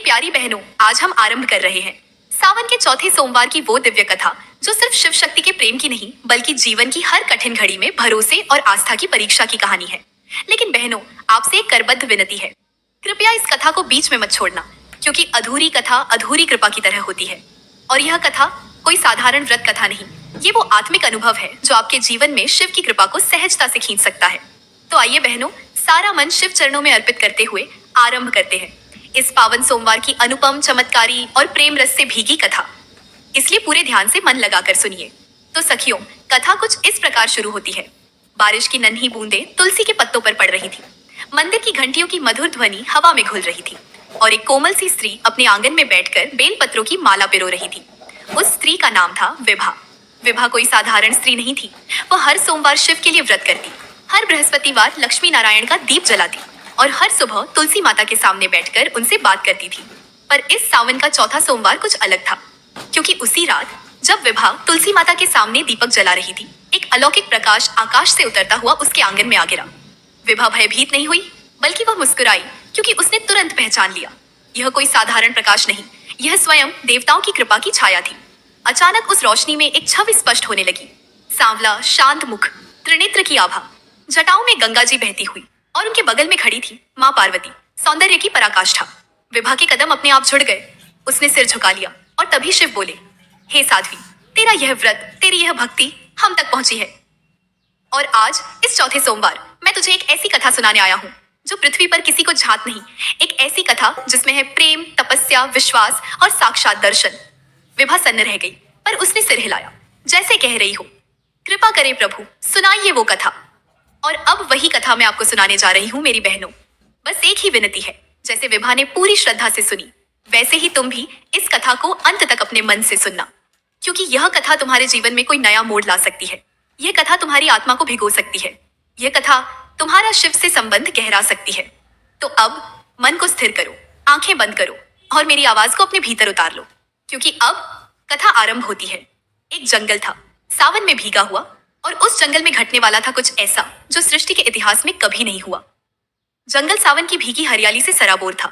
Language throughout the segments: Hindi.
प्यारी बहनों, आज हम आरंभ कर रहे हैं सावन के चौथे सोमवार की वो दिव्य कथा जो सिर्फ शिव शक्ति के प्रेम की नहीं बल्कि जीवन की हर कठिन घड़ी में भरोसे और आस्था की परीक्षा की कहानी है। लेकिन बहनों, आपसे एक करबद्ध विनती है, कृपया इस कथा को बीच में मत छोड़ना, क्योंकि अधूरी कथा अधूरी कृपा की तरह होती है। और यह कथा कोई साधारण व्रत कथा नहीं, ये वो आत्मिक अनुभव है जो आपके जीवन में शिव की कृपा को सहजता से खींच सकता है। तो आइए बहनों, सारा मन शिव चरणों में अर्पित करते हुए आरंभ करते हैं इस पावन सोमवार की अनुपम, चमत्कारी और प्रेम रस से भीगी कथा। इसलिए पूरे ध्यान से मन लगाकर सुनिए। तो सखियों, कथा कुछ इस प्रकार शुरू होती है। बारिश की नन्ही बूंदें तुलसी के पत्तों पर पड़ रही थी। मंदिर की घंटियों की मधुर ध्वनि हवा में घुल रही थी और एक कोमल सी स्त्री अपने आंगन में बैठकर बेलपत्रों की माला पिरो रही थी। उस स्त्री का नाम था विभा। विभा कोई साधारण स्त्री नहीं थी। वह हर सोमवार शिव के लिए व्रत करती, हर बृहस्पतिवार लक्ष्मी नारायण का दीप जलाती और हर सुबह तुलसी माता के सामने बैठकर उनसे बात करती थी। पर इस सावन का चौथा सोमवार कुछ अलग था, क्योंकि उसी रात जब विभा तुलसी माता के सामने दीपक जला रही थी, एक अलौकिक प्रकाश आकाश से उतरता हुआ उसके आंगन में आ गिरा। विभा भयभीत नहीं हुई, बल्कि वह मुस्कुराई, क्योंकि उसने तुरंत पहचान लिया, यह कोई साधारण प्रकाश नहीं, यह स्वयं देवताओं की कृपा की छाया थी। अचानक उस रोशनी में एक छवि स्पष्ट होने लगी। सांवला, शांत मुख, त्रिनेत्र की आभा, जटाओं में गंगा जी बहती हुई और उनके बगल में खड़ी थी माँ पार्वती, सौंदर्य की पराकाष्ठा। विभा के कदम अपने आप जुड़ गए। उसने सिर झुका लिया और तभी शिव बोले, हे साध्वी, तेरा यह व्रत, तेरी यह भक्ति हम तक पहुंची है। और आज इस चौथे सोमवार मैं तुझे एक ऐसी कथा सुनाने आया हूँ जो पृथ्वी पर किसी को झात नहीं। एक ऐसी कथा जिसमें है प्रेम, तपस्या, विश्वास और साक्षात दर्शन। विभा सन्न रह गई, पर उसने सिर हिलाया, जैसे कह रही हो, कृपा करे प्रभु, सुनाइए वो कथा। और अब वही कथा मैं आपको सुनाने जा रही हूँ मेरी बहनों। बस एक ही विनती है, जैसे विभा ने पूरी श्रद्धा से सुनी, वैसे ही तुम भी इस कथा को अंत तक अपने मन से सुनना, क्योंकि यह कथा तुम्हारे जीवन में कोई नया मोड़ ला सकती है। यह कथा तुम्हारी आत्मा को भिगो सकती है। यह कथा तुम्हारा शिव से संबंध गहरा सकती है। तो अब मन को स्थिर करो, आंखें बंद करो और मेरी आवाज को अपने भीतर उतार लो, क्योंकि अब कथा आरंभ होती है। एक जंगल था, सावन में भीगा हुआ, और उस जंगल में घटने वाला था कुछ ऐसा जो सृष्टि के इतिहास में कभी नहीं हुआ। जंगल सावन की भीगी हरियाली से सराबोर था।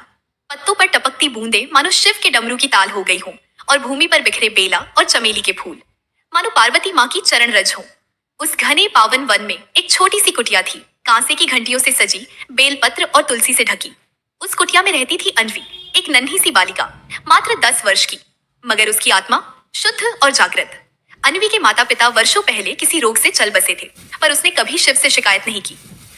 पत्तों पर टपकती बूंदें मानो शिव के डमरू की ताल हो गई हों, और भूमि पर बिखरे बेला और चमेली के फूल मानो पार्वती माँ की चरण रज हो। उस घने पावन वन में एक छोटी सी कुटिया थी, कांसे की घंटियों से सजी, बेलपत्र और तुलसी से ढकी। उस कुटिया में रहती थी अन्वी, एक नन्ही सी बालिका, मात्र 10 वर्ष की, मगर उसकी आत्मा शुद्ध और जागृत। अन्वी के माता पिता वर्षों पहले किसी रोग से चल बसे थे, पर उसने कभी शिव से शिकायत नहीं की।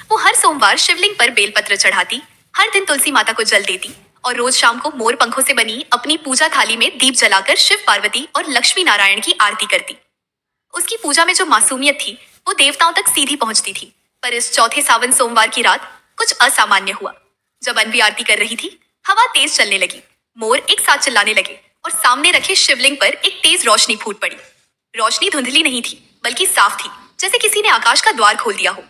वो हर सोमवार शिवलिंग पर बेलपत्र चढ़ाती, हर दिन तुलसी माता को जल देती और रोज शाम को मोर पंखों से बनी अपनी पूजा थाली में दीप जलाकर शिव, पार्वती और लक्ष्मी नारायण की आरती करती। उसकी पूजा में जो मासूमियत थी वो देवताओं तक सीधी पहुंचती थी। पर इस चौथे सावन सोमवार की रात कुछ असामान्य हुआ। जब अन्वी आरती कर रही थी, हवा तेज चलने लगी, मोर एक साथ चिल्लाने लगे और सामने रखे शिवलिंग पर एक तेज रोशनी फूट पड़ी। रोशनी धुंधली नहीं थी, बल्कि साफ थी, जैसे किसी ने आकाश का द्वार खोल दिया हो।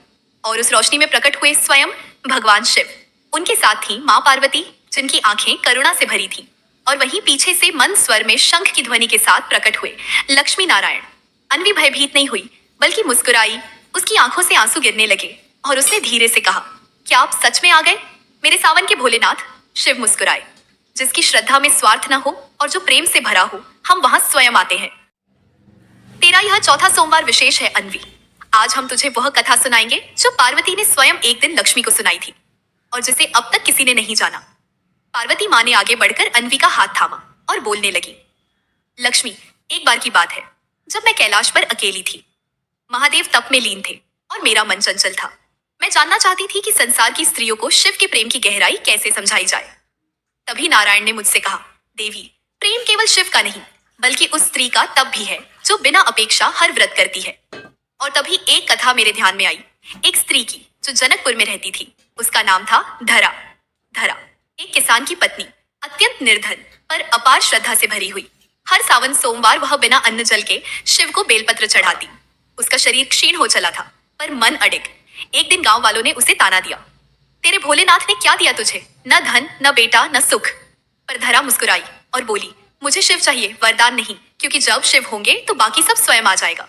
और उस रोशनी में प्रकट हुए स्वयं भगवान शिव। उनके साथ थी माँ पार्वती, जिनकी आंखें करुणा से भरी थी, और वहीं पीछे से मंद स्वर में शंख की ध्वनि के साथ प्रकट हुए लक्ष्मी नारायण। अन्वी भयभीत नहीं हुई, बल्कि मुस्कुराई। उसकी आंखों से आंसू गिरने लगे और उसने धीरे से कहा, क्या आप सच में आ गए मेरे सावन के भोलेनाथ? शिव मुस्कुराए, जिसकी श्रद्धा में स्वार्थ न हो और जो प्रेम से भरा हो, हम वहां स्वयं आते हैं। तेरा यह चौथा सोमवार विशेष है अन्वी। आज हम तुझे वह कथा सुनाएंगे जो पार्वती ने स्वयं एक दिन लक्ष्मी को सुनाई थी और जिसे अब तक किसी ने नहीं जाना। पार्वती माँ ने आगे बढ़कर अन्वी का हाथ थामा और बोलने लगी, लक्ष्मी, एक बार की बात है, जब मैं कैलाश पर अकेली थी। महादेव तप में लीन थे और मेरा मन चंचल था। मैं जानना चाहती थी कि संसार की स्त्रियों को शिव के प्रेम की गहराई कैसे समझाई जाए। तभी नारायण ने मुझसे कहा, देवी, प्रेम केवल शिव का नहीं, बल्कि उस स्त्री का तप भी है जो बिना अपेक्षा हर व्रत करती है। और तभी एक कथा मेरे ध्यान में आई, एक स्त्री की जो जनकपुर में रहती थी। उसका नाम था धरा। धरा एक किसान की पत्नी, अत्यंत निर्धन पर अपार श्रद्धा से भरी हुई। हर सावन सोमवार वह बिना अन्न जल के शिव को बेलपत्र चढ़ाती। उसका शरीर क्षीण हो चला था, पर मन अडिग। एक दिन गांव वालों ने उसे ताना दिया, तेरे भोलेनाथ ने क्या दिया तुझे? न धन, न बेटा, न सुख। पर धरा मुस्कुराई और बोली, मुझे शिव चाहिए, वरदान नहीं, क्योंकि जब शिव होंगे तो बाकी सब स्वयं आ जाएगा।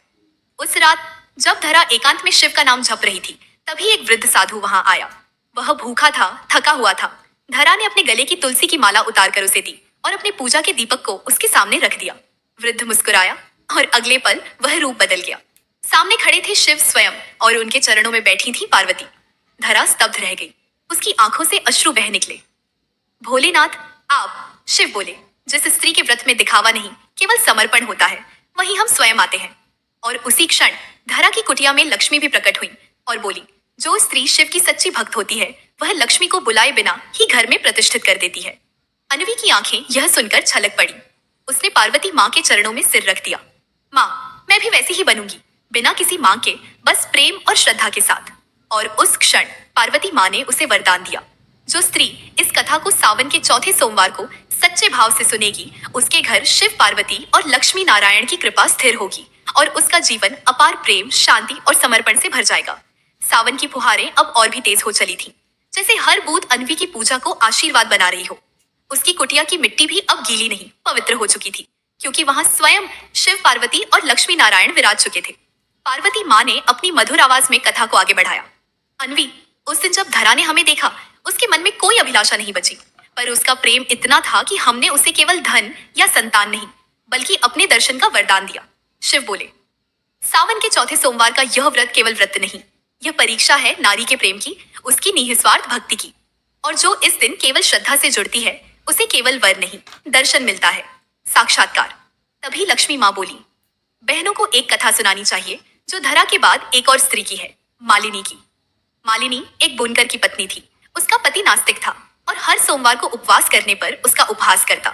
उस रात जब धरा एकांत में शिव का नाम जप रही थी, तभी एक वृद्ध साधु वहां आया। वह भूखा था, थका हुआ था, धरा ने अपने गले की तुलसी की माला उतार कर उसे दी और अपने पूजा के दीपक को उसके सामने रख दिया। वृद्ध मुस्कुराया और अगले पल वह रूप बदल गया। सामने खड़े थे शिव स्वयं और उनके चरणों में बैठी थी पार्वती। धरा स्तब्ध रह गई, उसकी आंखों से अश्रु बह निकले। भोलेनाथ, आप, शिव बोले, जिस स्त्री के व्रत में दिखावा नहीं केवल समर्पण होता है वहीं हम स्वयं आते हैं। और उसी क्षण धरा की कुटिया में लक्ष्मी भी प्रकट हुई और बोली, जो स्त्री शिव की सच्ची भक्त होती है वह लक्ष्मी को बुलाए बिना ही घर में प्रतिष्ठित कर देती है। अन्वी की आंखें यह सुनकर छलक पड़ी। उसने पार्वती माँ के चरणों में सिर रख दिया। माँ, मैं भी वैसी ही बनूंगी, बिना किसी मांग के, बस प्रेम और श्रद्धा के साथ। और उस क्षण पार्वती माँ ने उसे वरदान दिया, जो स्त्री इस कथा को सावन के चौथे सोमवार को सच्चे भाव से सुनेगी उसके घर शिव पार्वती और लक्ष्मी नारायण की कृपा स्थिर होगी और उसका जीवन अपार प्रेम, शांति और समर्पण से भर जाएगा। सावन की फुहारें अब और भी तेज हो चली थीं, जैसे हर बूंद अन्वी की पूजा को आशीर्वाद बना रही हो। उसकी कुटिया की मिट्टी भी अब गीली नहीं, पवित्र हो चुकी थी, क्योंकि वहां स्वयं शिव पार्वती और लक्ष्मी नारायण विराज चुके थे। पार्वती माँ ने अपनी मधुर आवाज में कथा को आगे बढ़ाया। अन्वी, उस दिन जब धरा ने हमें देखा उसके मन में कोई अभिलाषा नहीं बची, पर उसका प्रेम इतना था कि हमने उसे केवल धन या संतान नहीं बल्कि अपने दर्शन का वरदान दिया। शिव बोले, सावन के चौथे सोमवार का यह व्रत केवल व्रत नहीं, यह परीक्षा है नारी के प्रेम की, उसकी निस्वार्थ भक्ति की। और जो इस दिन केवल श्रद्धा से जुड़ती है उसे केवल वर नहीं दर्शन मिलता है, साक्षात्कार। तभी लक्ष्मी माँ बोली, बहनों को एक कथा सुनानी चाहिए जो धरा के बाद एक और स्त्री की है, मालिनी की। मालिनी एक बुनकर की पत्नी थी। उसका पति नास्तिक था और हर सोमवार को उपवास करने पर उसका उपहास करता,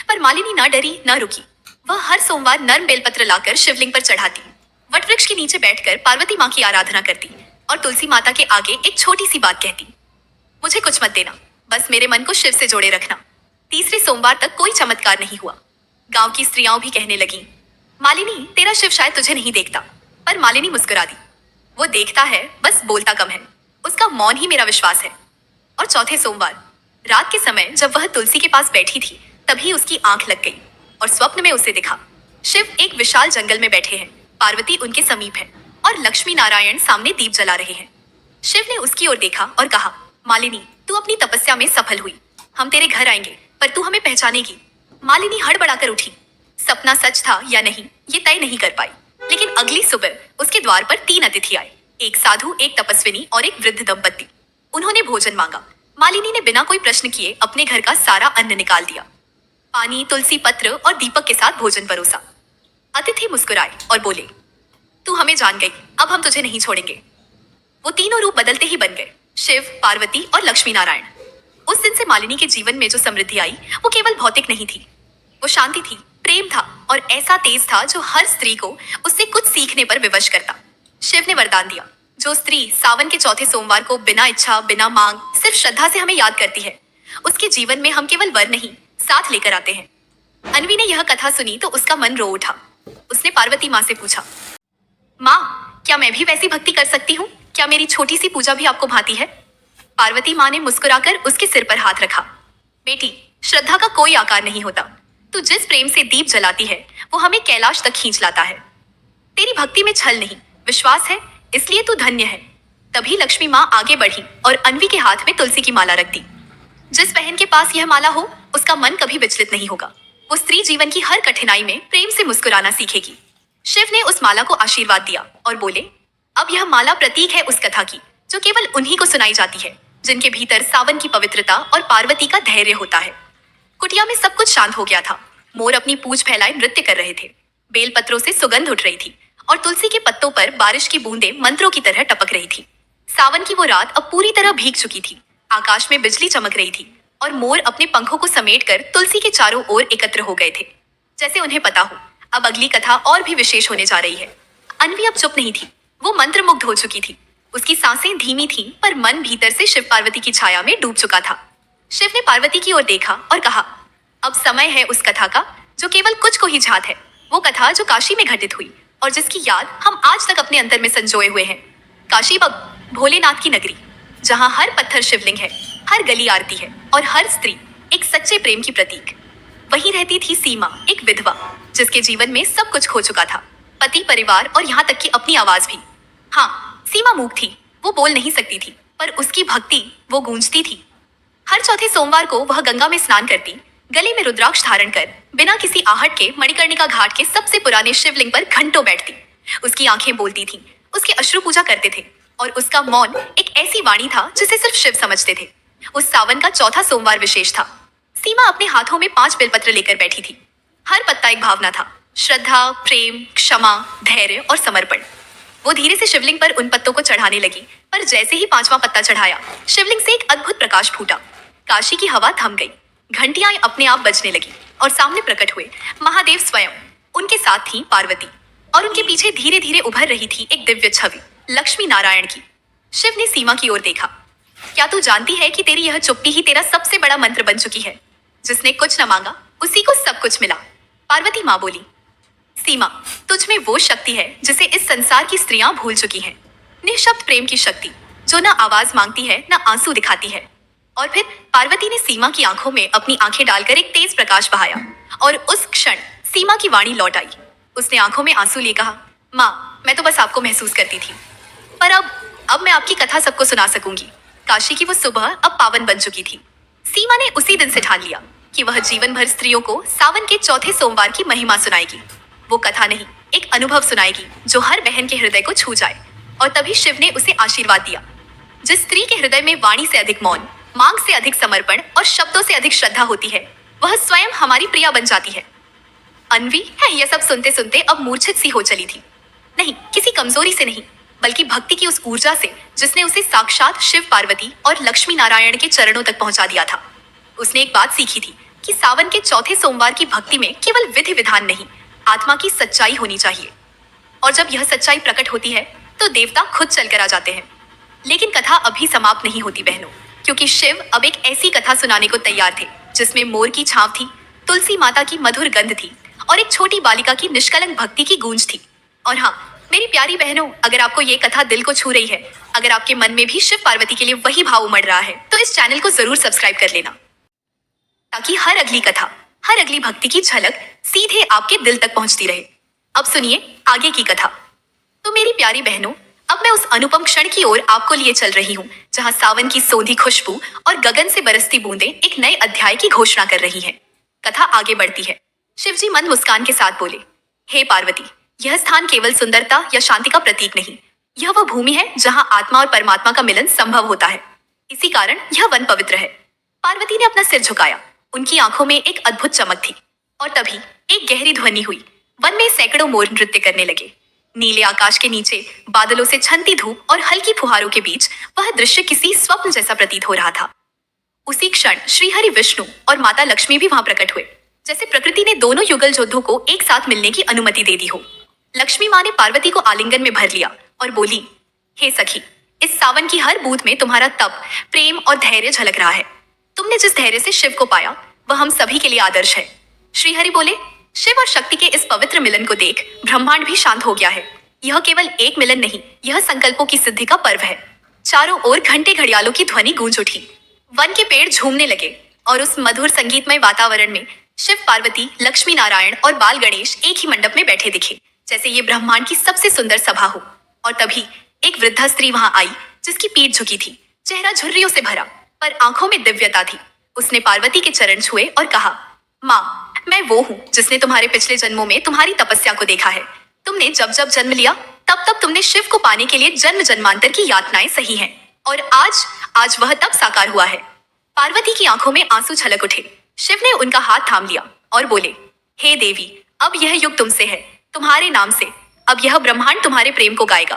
पर मालिनी न डरी न रुकी। वह हर सोमवार नर्म बेलपत्र लाकर शिवलिंग पर चढ़ाती, वटवृक्ष के नीचे बैठकर पार्वती माँ की आराधना करती और तुलसी माता के आगे एक छोटी सी बात कहती, मुझे कुछ मत देना, बस मेरे मन को शिव से जोड़े रखना। तीसरे सोमवार तक कोई चमत्कार नहीं हुआ। गांव की स्त्रियां भी कहने लगीं, मालिनी, तेरा शिव शायद तुझे नहीं देखता। पर मालिनी मुस्कुरा दी, वो देखता है, बस बोलता कम है। उसका मौन ही मेरा विश्वास है। और चौथे सोमवार रात के समय जब वह तुलसी के पास बैठी थी तभी उसकी आंख लग गई और स्वप्न में उसे दिखा, शिव एक विशाल जंगल में बैठे हैं, पार्वती उनके समीप है और लक्ष्मी नारायण सामने दीप जला रहे हैं। शिव ने उसकी ओर देखा और कहा, मालिनी, तू अपनी तपस्या में सफल हुई, हम तेरे घर आएंगे पर तू हमें पहचानेगी। मालिनी हड़बड़ाकर उठी। सपना सच था या नहीं ये तय नहीं कर पाई, लेकिन अगली सुबह उसके द्वार पर 3 अतिथि आए, एक साधु, एक तपस्विनी और एक वृद्ध दंपति। उन्होंने भोजन मांगा। मालिनी ने बिना कोई प्रश्न किए अपने घर का सारा अन्न निकाल दिया। पानी, तुलसी पत्र और दीपक के साथ भोजन परोसा। अतिथि मुस्कुराए और बोले, तू हमें जान गई, अब हम तुझे नहीं छोड़ेंगे। वो तीनों रूप बदलते ही बन गए, शिव, पार्वती और लक्ष्मी नारायण। उस दिन से मालिनी के जीवन में जो समृद्धि आई वो केवल भौतिक नहीं थी, वो शांति थी, प्रेम था और ऐसा तेज था जो हर स्त्री को उससे कुछ सीखने पर विवश करता। शिव ने वरदान दिया, जो स्त्री सावन के चौथे सोमवार को बिना इच्छा, बिना मांग, सिर्फ श्रद्धा से हमें याद करती है, उसके जीवन में हम केवल वर नहीं साथ लेकर आते हैं। अन्वी ने यह कथा सुनी तो उसका मन रो उठा। उसने पार्वती माँ से पूछा, माँ, क्या मैं भी वैसी भक्ति कर सकती हूँ? क्या मेरी छोटी सी पूजा भी आपको भाती है? पार्वती माँ ने मुस्कुराकर उसके सिर पर हाथ रखा। बेटी, श्रद्धा का कोई आकार नहीं होता। तू जिस प्रेम से दीप जलाती है वो हमें कैलाश तक खींच लाता है। तेरी भक्ति में छल नहीं, विश्वास है, इसलिए तू धन्य है। तभी लक्ष्मी माँ आगे बढ़ी और अन्वी के हाथ में तुलसी की माला रख दी। जिस बहन के पास यह माला हो उसका मन कभी विचलित नहीं होगा। वो स्त्री जीवन की हर कठिनाई में प्रेम से मुस्कुराना सीखेगी। शिव ने उस माला को आशीर्वाद दिया और बोले, अब यह माला प्रतीक है उस कथा की जो केवल उन्हीं को सुनाई जाती है जिनके भीतर सावन की पवित्रता और पार्वती का धैर्य होता है। कुटिया में सब कुछ शांत हो गया था। मोर अपनी पूंछ फैलाए नृत्य कर रहे थे, बेल पत्रों से सुगंध उठ रही थी और तुलसी के पत्तों पर बारिश की बूंदें मंत्रों की तरह टपक रही थी। सावन की वो रात अब पूरी तरह भीग चुकी थी। आकाश में बिजली चमक रही थी और मोर अपने पंखों को समेटकर तुलसी के चारों ओर एकत्र हो गए थे, जैसे उन्हें पता हो अब अगली कथा और भी विशेष होने जा रही है। अन्वी अब चुप नहीं थी, वो मंत्रमुग्ध हो चुकी थी। उसकी सांसें धीमी थीं, पर मन भीतर से शिव पार्वती की छाया में डूब चुका था। शिव ने पार्वती की ओर देखा और कहा, अब समय है उस कथा का जो केवल कुछ को ही झात है, वो कथा जो काशी में घटित हुई और जिसकी याद हम आज तक अपने अंतर में संजोए हुए हैं। काशी भोलेनाथ की नगरी, जहाँ हर पत्थर शिवलिंग है, हर गली आरती है और हर स्त्री एक सच्चे प्रेम की प्रतीक। वहीं रहती थी सीमा, एक विधवा जिसके जीवन में सब कुछ खो चुका था, पति, परिवार और यहाँ तक कि अपनी आवाज भी। हाँ, सीमा मूक थी, वो बोल नहीं सकती थी, पर उसकी भक्ति वो गूंजती थी। हर चौथे सोमवार को वह गंगा में स्नान करती, गले में रुद्राक्ष धारण कर बिना किसी आहट के मणिकर्णिका घाट के सबसे पुराने शिवलिंग पर घंटों बैठती। उसकी आंखें बोलती थीं, उसके अश्रु पूजा करते थे और उसका मौन एक ऐसी वाणी था जिसे सिर्फ शिव समझते थे। उस सावन का चौथा सोमवार विशेष था। सीमा अपने हाथों में 5 बेलपत्र लेकर बैठी थी। हर पत्ता एक भावना था, श्रद्धा, प्रेम, क्षमा, धैर्य और समर्पण। वो धीरे से शिवलिंग पर उन पत्तों को चढ़ाने लगी, पर जैसे ही 5वां पत्ता चढ़ाया, शिवलिंग से एक अद्भुत प्रकाश फूटा। काशी की हवा थम गई, घंटियां अपने आप बजने लगी और सामने प्रकट हुए महादेव स्वयं। उनके साथ थी पार्वती और उनके पीछे धीरे धीरे उभर रही थी एक दिव्य छवि, लक्ष्मी नारायण की। शिव ने सीमा की ओर देखा। क्या तू जानती है कि तेरी यह चुप्पी ही तेरा सबसे बड़ा मंत्र बन चुकी है? जिसने कुछ न मांगा उसी को सब कुछ मिला। पार्वती माँ बोली, सीमा, तुझ में वो शक्ति है जिसे इस संसार की स्त्रियां भूल चुकी हैं। निःशब्द प्रेम की शक्ति, जो ना आवाज मांगती है ना आंसू दिखाती है। और फिर पार्वती ने सीमा की आंखों में अपनी आंखें डालकर एक तेज प्रकाश बहाया और उस क्षण सीमा की वाणी लौट आई। उसने आंखों में आंसू लिए कहा, माँ, मैं तो बस आपको महसूस करती थी, पर अब मैं आपकी कथा सबको सुना सकूंगी। काशी की वो सुबह अब पावन बन चुकी थी। सीमा ने उसी दिन से ठान लिया कि वह जीवन भर स्त्रियों को सावन के चौथे सोमवार की महिमा सुनाएगी। वो कथा नहीं, एक अनुभव सुनाएगी जो हर बहन के हृदय को छू जाए। और तभी शिव ने उसे आशीर्वाद दिया। जिस स्त्री के हृदय में वाणी से अधिक मौन, मांग से अधिक समर्पण और शब्दों से अधिक श्रद्धा होती है, वह स्वयं हमारी प्रिया बन जाती है। अन्वी है यह सब सुनते सुनते अब मूर्छित सी हो चली थी। नहीं, किसी कमजोरी से नहीं, बल्कि भक्ति की उस ऊर्जा से जिसने उसे साक्षात शिव, पार्वती और लक्ष्मी नारायण के चरणों तक पहुंचा दिया था। उसने एक बात सीखी थी कि सावन के चौथे सोमवार की भक्ति में केवल विधि विधान नहीं, आत्मा की सच्चाई होनी चाहिए। और जब यह सच्चाई प्रकट होती है तो देवता खुद चलकर आ जाते हैं। लेकिन कथा अभी समाप्त नहीं होती बहनों, क्योंकि शिव अब एक ऐसी कथा सुनाने को तैयार थे जिसमें मोर की छांव थी, तुलसी माता की मधुर गंध थी और एक छोटी बालिका की निष्कलंक भक्ति की गूंज थी। और हाँ मेरी प्यारी बहनों, अगर आपको ये कथा दिल को छू रही है, अगर आपके मन में भी शिव पार्वती के लिए वही भाव उमड़ रहा है, तो इस चैनल को जरूर सब्सक्राइब कर लेना, ताकि हर अगली कथा, हर अगली भक्ति की झलक सीधे आपके दिल तक पहुंचती रहे। अब सुनिए आगे की कथा। तो मेरी प्यारी बहनों, अब मैं उस अनुपम क्षण की ओर आपको लिए चल रही हूँ जहाँ सावन की सोंधी खुशबू और गगन से बरसती बूंदें एक नए अध्याय की घोषणा कर रही हैं। कथा आगे बढ़ती है। शिवजी मंद मुस्कान के साथ बोले, हे पार्वती, यह स्थान केवल सुंदरता या शांति का प्रतीक नहीं, यह वह भूमि है जहाँ आत्मा और परमात्मा का मिलन संभव होता है। इसी कारण यह वन पवित्र है। पार्वती ने अपना सिर झुकाया। उनकी आंखों में एक अद्भुत चमक थी। और तभी एक गहरी ध्वनि हुई। वन में सैकड़ों मोर नृत्य करने लगे। नीले आकाश के नीचे बादलों से छनती धूप और हल्की फुहारों के बीच वह दृश्य किसी स्वप्न जैसा प्रतीत हो रहा था। उसी क्षण श्रीहरि विष्णु और माता लक्ष्मी भी वहां प्रकट हुए, जैसे प्रकृति ने दोनों युगल योद्धों को एक साथ मिलने की अनुमति दे दी हो। लक्ष्मी माँ ने पार्वती को आलिंगन में भर लिया और बोली, हे सखी, इस सावन की हर बूंद में तुम्हारा तप, प्रेम और धैर्य झलक रहा है। तुमने जिस धैर्य से शिव को पाया वह हम सभी के लिए आदर्श है। श्रीहरि बोले, शिव और शक्ति के इस पवित्र मिलन को देख ब्रह्मांड भी शांत हो गया है। यह केवल एक मिलन नहीं, यह संकल्पों की सिद्धि का पर्व है। चारों ओर घंटे घड़ियालों की ध्वनि गूंज उठी। वन के पेड़ झूमने लगे और उस मधुर संगीतमय वातावरण में शिव, पार्वती, लक्ष्मी नारायण और बाल गणेश एक ही मंडप में बैठे दिखे, जैसे ये ब्रह्मांड की सबसे सुंदर सभा हो। और तभी एक वृद्धा स्त्री वहां आई, जिसकी पीठ झुकी थी, चेहरा झुर्रियों से भरा, पर आंखों में दिव्यता थी। उसने पार्वती के चरण छुए और कहा, माँ, मैं वो हूँ जिसने तुम्हारे पिछले जन्मों में तुम्हारी तपस्या को देखा है। तुमने जब जब जन्म लिया तब तब तुमने शिव को पाने के लिए जन्म जन्मांतर की यातनाएं सही हैं, और आज वह तब साकार हुआ है। पार्वती की आंखों में आंसू छलक उठे। शिव ने उनका हाथ थाम लिया और बोले, हे देवी, अब यह युग तुमसे है, तुम्हारे नाम से अब यह ब्रह्मांड तुम्हारे प्रेम को गाएगा।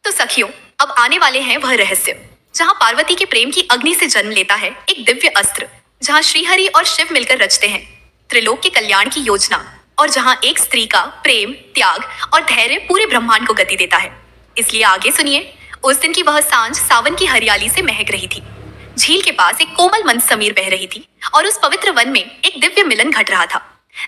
तो सखियों, अब आने वाले हैं वह रहस्य जहाँ पार्वती के प्रेम की अग्नि से जन्म लेता है एक दिव्य अस्त्र, जहाँ श्रीहरि और शिव मिलकर रचते हैं त्रिलोक के कल्याण की योजना, और जहाँ एक स्त्री का प्रेम, त्याग और धैर्य पूरे ब्रह्मांड को गति देता है। इसलिए आगे सुनिए। उस दिन की वह सांझ सावन की हरियाली से महक रही थी। झील के पास एक कोमल मंद समीर बह रही थी और उस पवित्र वन में एक दिव्य मिलन घट रहा था,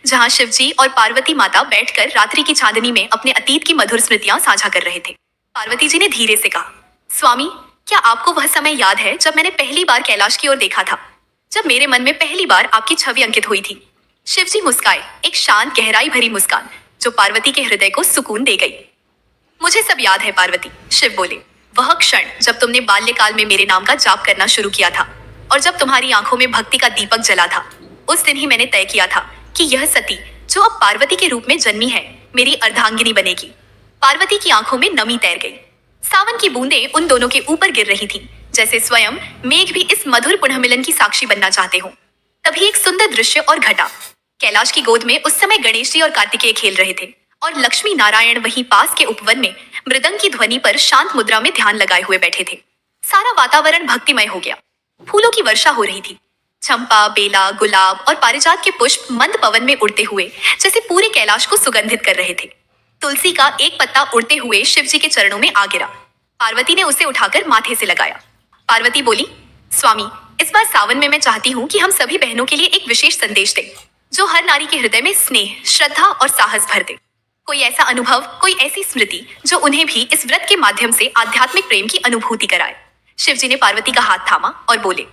जहाँ शिवजी और पार्वती माता बैठकर रात्रि की चांदनी में अपने अतीत की मधुर स्मृतियां साझा कर रहे थे। पार्वती जी ने धीरे से कहा, स्वामी, क्या आपको वह समय याद है जब मैंने पहली बार कैलाश की ओर देखा था, जब मेरे मन में पहली बार आपकी छवि अंकित हुई थी? शिवजी मुस्काए, एक शांत गहराई भरी मुस्कान जो पार्वती के हृदय को सुकून दे गई। मुझे सब याद है पार्वती, शिव बोले। वह क्षण जब तुमने बाल्यकाल में मेरे नाम का जाप करना शुरू किया था, और जब तुम्हारी आंखों में भक्ति का दीपक जला था, उस दिन ही मैंने तय किया था कि यह सती, जो अब पार्वती के रूप में जन्मी है, मेरी अर्धांगिनी बनेगी। पार्वती की आंखों में नमी तैर गई। सावन की बूंदें उन दोनों के ऊपर गिर रही थीं, जैसे स्वयं मेघ भी इस मधुर पुनर्मिलन की साक्षी बनना चाहते हो। तभी एक सुंदर दृश्य और घटा। कैलाश की गोद में उस समय गणेश जी और कार्तिकेय खेल रहे थे और लक्ष्मी नारायण वहीं पास के उपवन में मृदंग की ध्वनि पर शांत मुद्रा में ध्यान लगाए हुए बैठे थे। सारा वातावरण भक्तिमय हो गया। फूलों की वर्षा हो रही थी। चंपा, बेला, गुलाब और पारिजात के पुष्प मंद पवन में उड़ते हुए जैसे पूरे कैलाश को सुगंधित कर रहे थे। तुलसी का एक पत्ता उड़ते हुए शिव जी के चरणों में आ गिरा। पार्वती ने उसे उठाकर माथे से लगाया। पार्वती बोली, स्वामी, इस बार सावन में मैं चाहती हूँ कि हम सभी बहनों के लिए एक विशेष संदेश दें, जो हर नारी के हृदय में स्नेह, श्रद्धा और साहस भर दे। कोई ऐसा अनुभव, कोई ऐसी स्मृति जो उन्हें भी इस व्रत के माध्यम से आध्यात्मिक प्रेम की अनुभूति कराए। शिव जी ने पार्वती का हाथ थामा और बोले,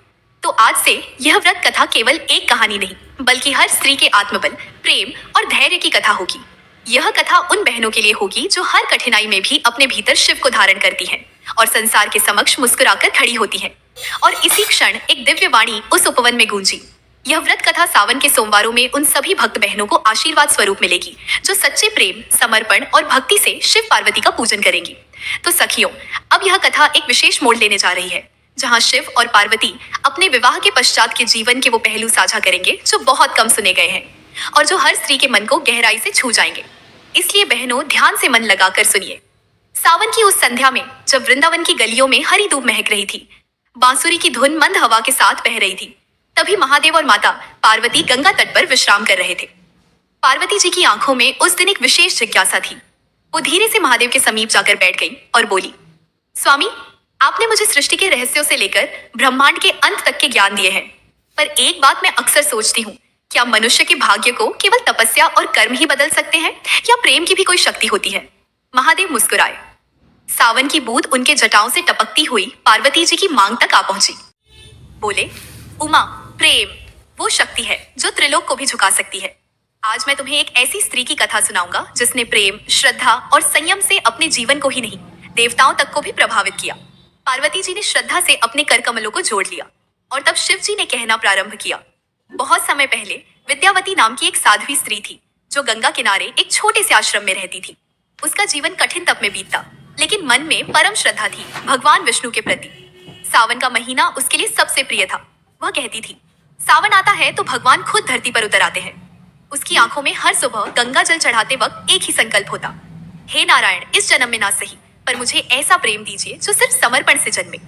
तो आज से यह व्रत कथा केवल एक कहानी नहीं, बल्कि हर स्त्री के आत्मबल, प्रेम और धैर्य की कथा होगी। यह कथा उन बहनों के लिए होगी जो हर कठिनाई में भी अपने भीतर शिव को धारण करती हैं और संसार के समक्ष मुस्कुराकर खड़ी होती हैं। और इसी क्षण एक दिव्य वाणी उस उपवन में गूंजी। यह व्रत कथा सावन के सोमवारों में उन सभी भक्त बहनों को आशीर्वाद स्वरूप मिलेगी, जो सच्चे प्रेम, समर्पण और भक्ति से शिव पार्वती का पूजन करेंगी। तो सखियों, अब यह कथा एक विशेष मोड़ लेने जा रही है, जहां शिव और पार्वती अपने विवाह के पश्चात के जीवन के वो पहलू साझा करेंगे जो बहुत कम सुने गए हैं और जो हर स्त्री के मन को गहराई से छू जाएंगे। इसलिए बहनों, ध्यान से मन लगाकर सुनिए। सावन की उस संध्या में जब वृंदावन की गलियों में हरी धूप महक रही थी, बांसुरी की धुन मंद हवा के साथ बह रही थी, तभी महादेव और माता पार्वती गंगा तट पर विश्राम कर रहे थे। पार्वती जी की आंखों में उस दिन एक विशेष जिज्ञासा थी। वो धीरे से महादेव के समीप जाकर बैठ गई और बोली, स्वामी, आपने मुझे सृष्टि के रहस्यों से लेकर ब्रह्मांड के अंत तक के ज्ञान दिए हैं, पर एक बात मैं अक्सर सोचती हूँ, क्या मनुष्य के भाग्य को केवल तपस्या और कर्म ही बदल सकते हैं, या प्रेम की भी कोई शक्ति होती है? महादेव मुस्कुराए। सावन की बूंद उनके जटाओं से टपकती हुई पार्वती जी की मांग तक आ पहुंची। बोले, उमा, प्रेम वो शक्ति है जो त्रिलोक को भी झुका सकती है। आज मैं तुम्हें एक ऐसी स्त्री की कथा सुनाऊंगा जिसने प्रेम, श्रद्धा और संयम से अपने जीवन को ही नहीं, देवताओं तक को भी प्रभावित किया। पार्वती जी ने श्रद्धा से अपने कर कमलों को जोड़ लिया और तब शिव जी ने कहना प्रारंभ किया, बहुत समय पहले विद्यावती नाम की एक साध्वी स्त्री थी, जो गंगा किनारे एक छोटे से आश्रम में रहती थी। उसका जीवन कठिन तप में बीतता, लेकिन मन में परम श्रद्धा थी भगवान विष्णु के प्रति। सावन का महीना उसके लिए सबसे प्रिय था। वह कहती थी, सावन आता है तो भगवान खुद धरती पर उतर आते हैं। उसकी आंखों में हर सुबह गंगा जल चढ़ाते वक्त एक ही संकल्प होता, हे नारायण, इस जन्म में ना सही, पर मुझे ऐसा प्रेम दीजिए जो सिर्फ समर्पण से जन्मे।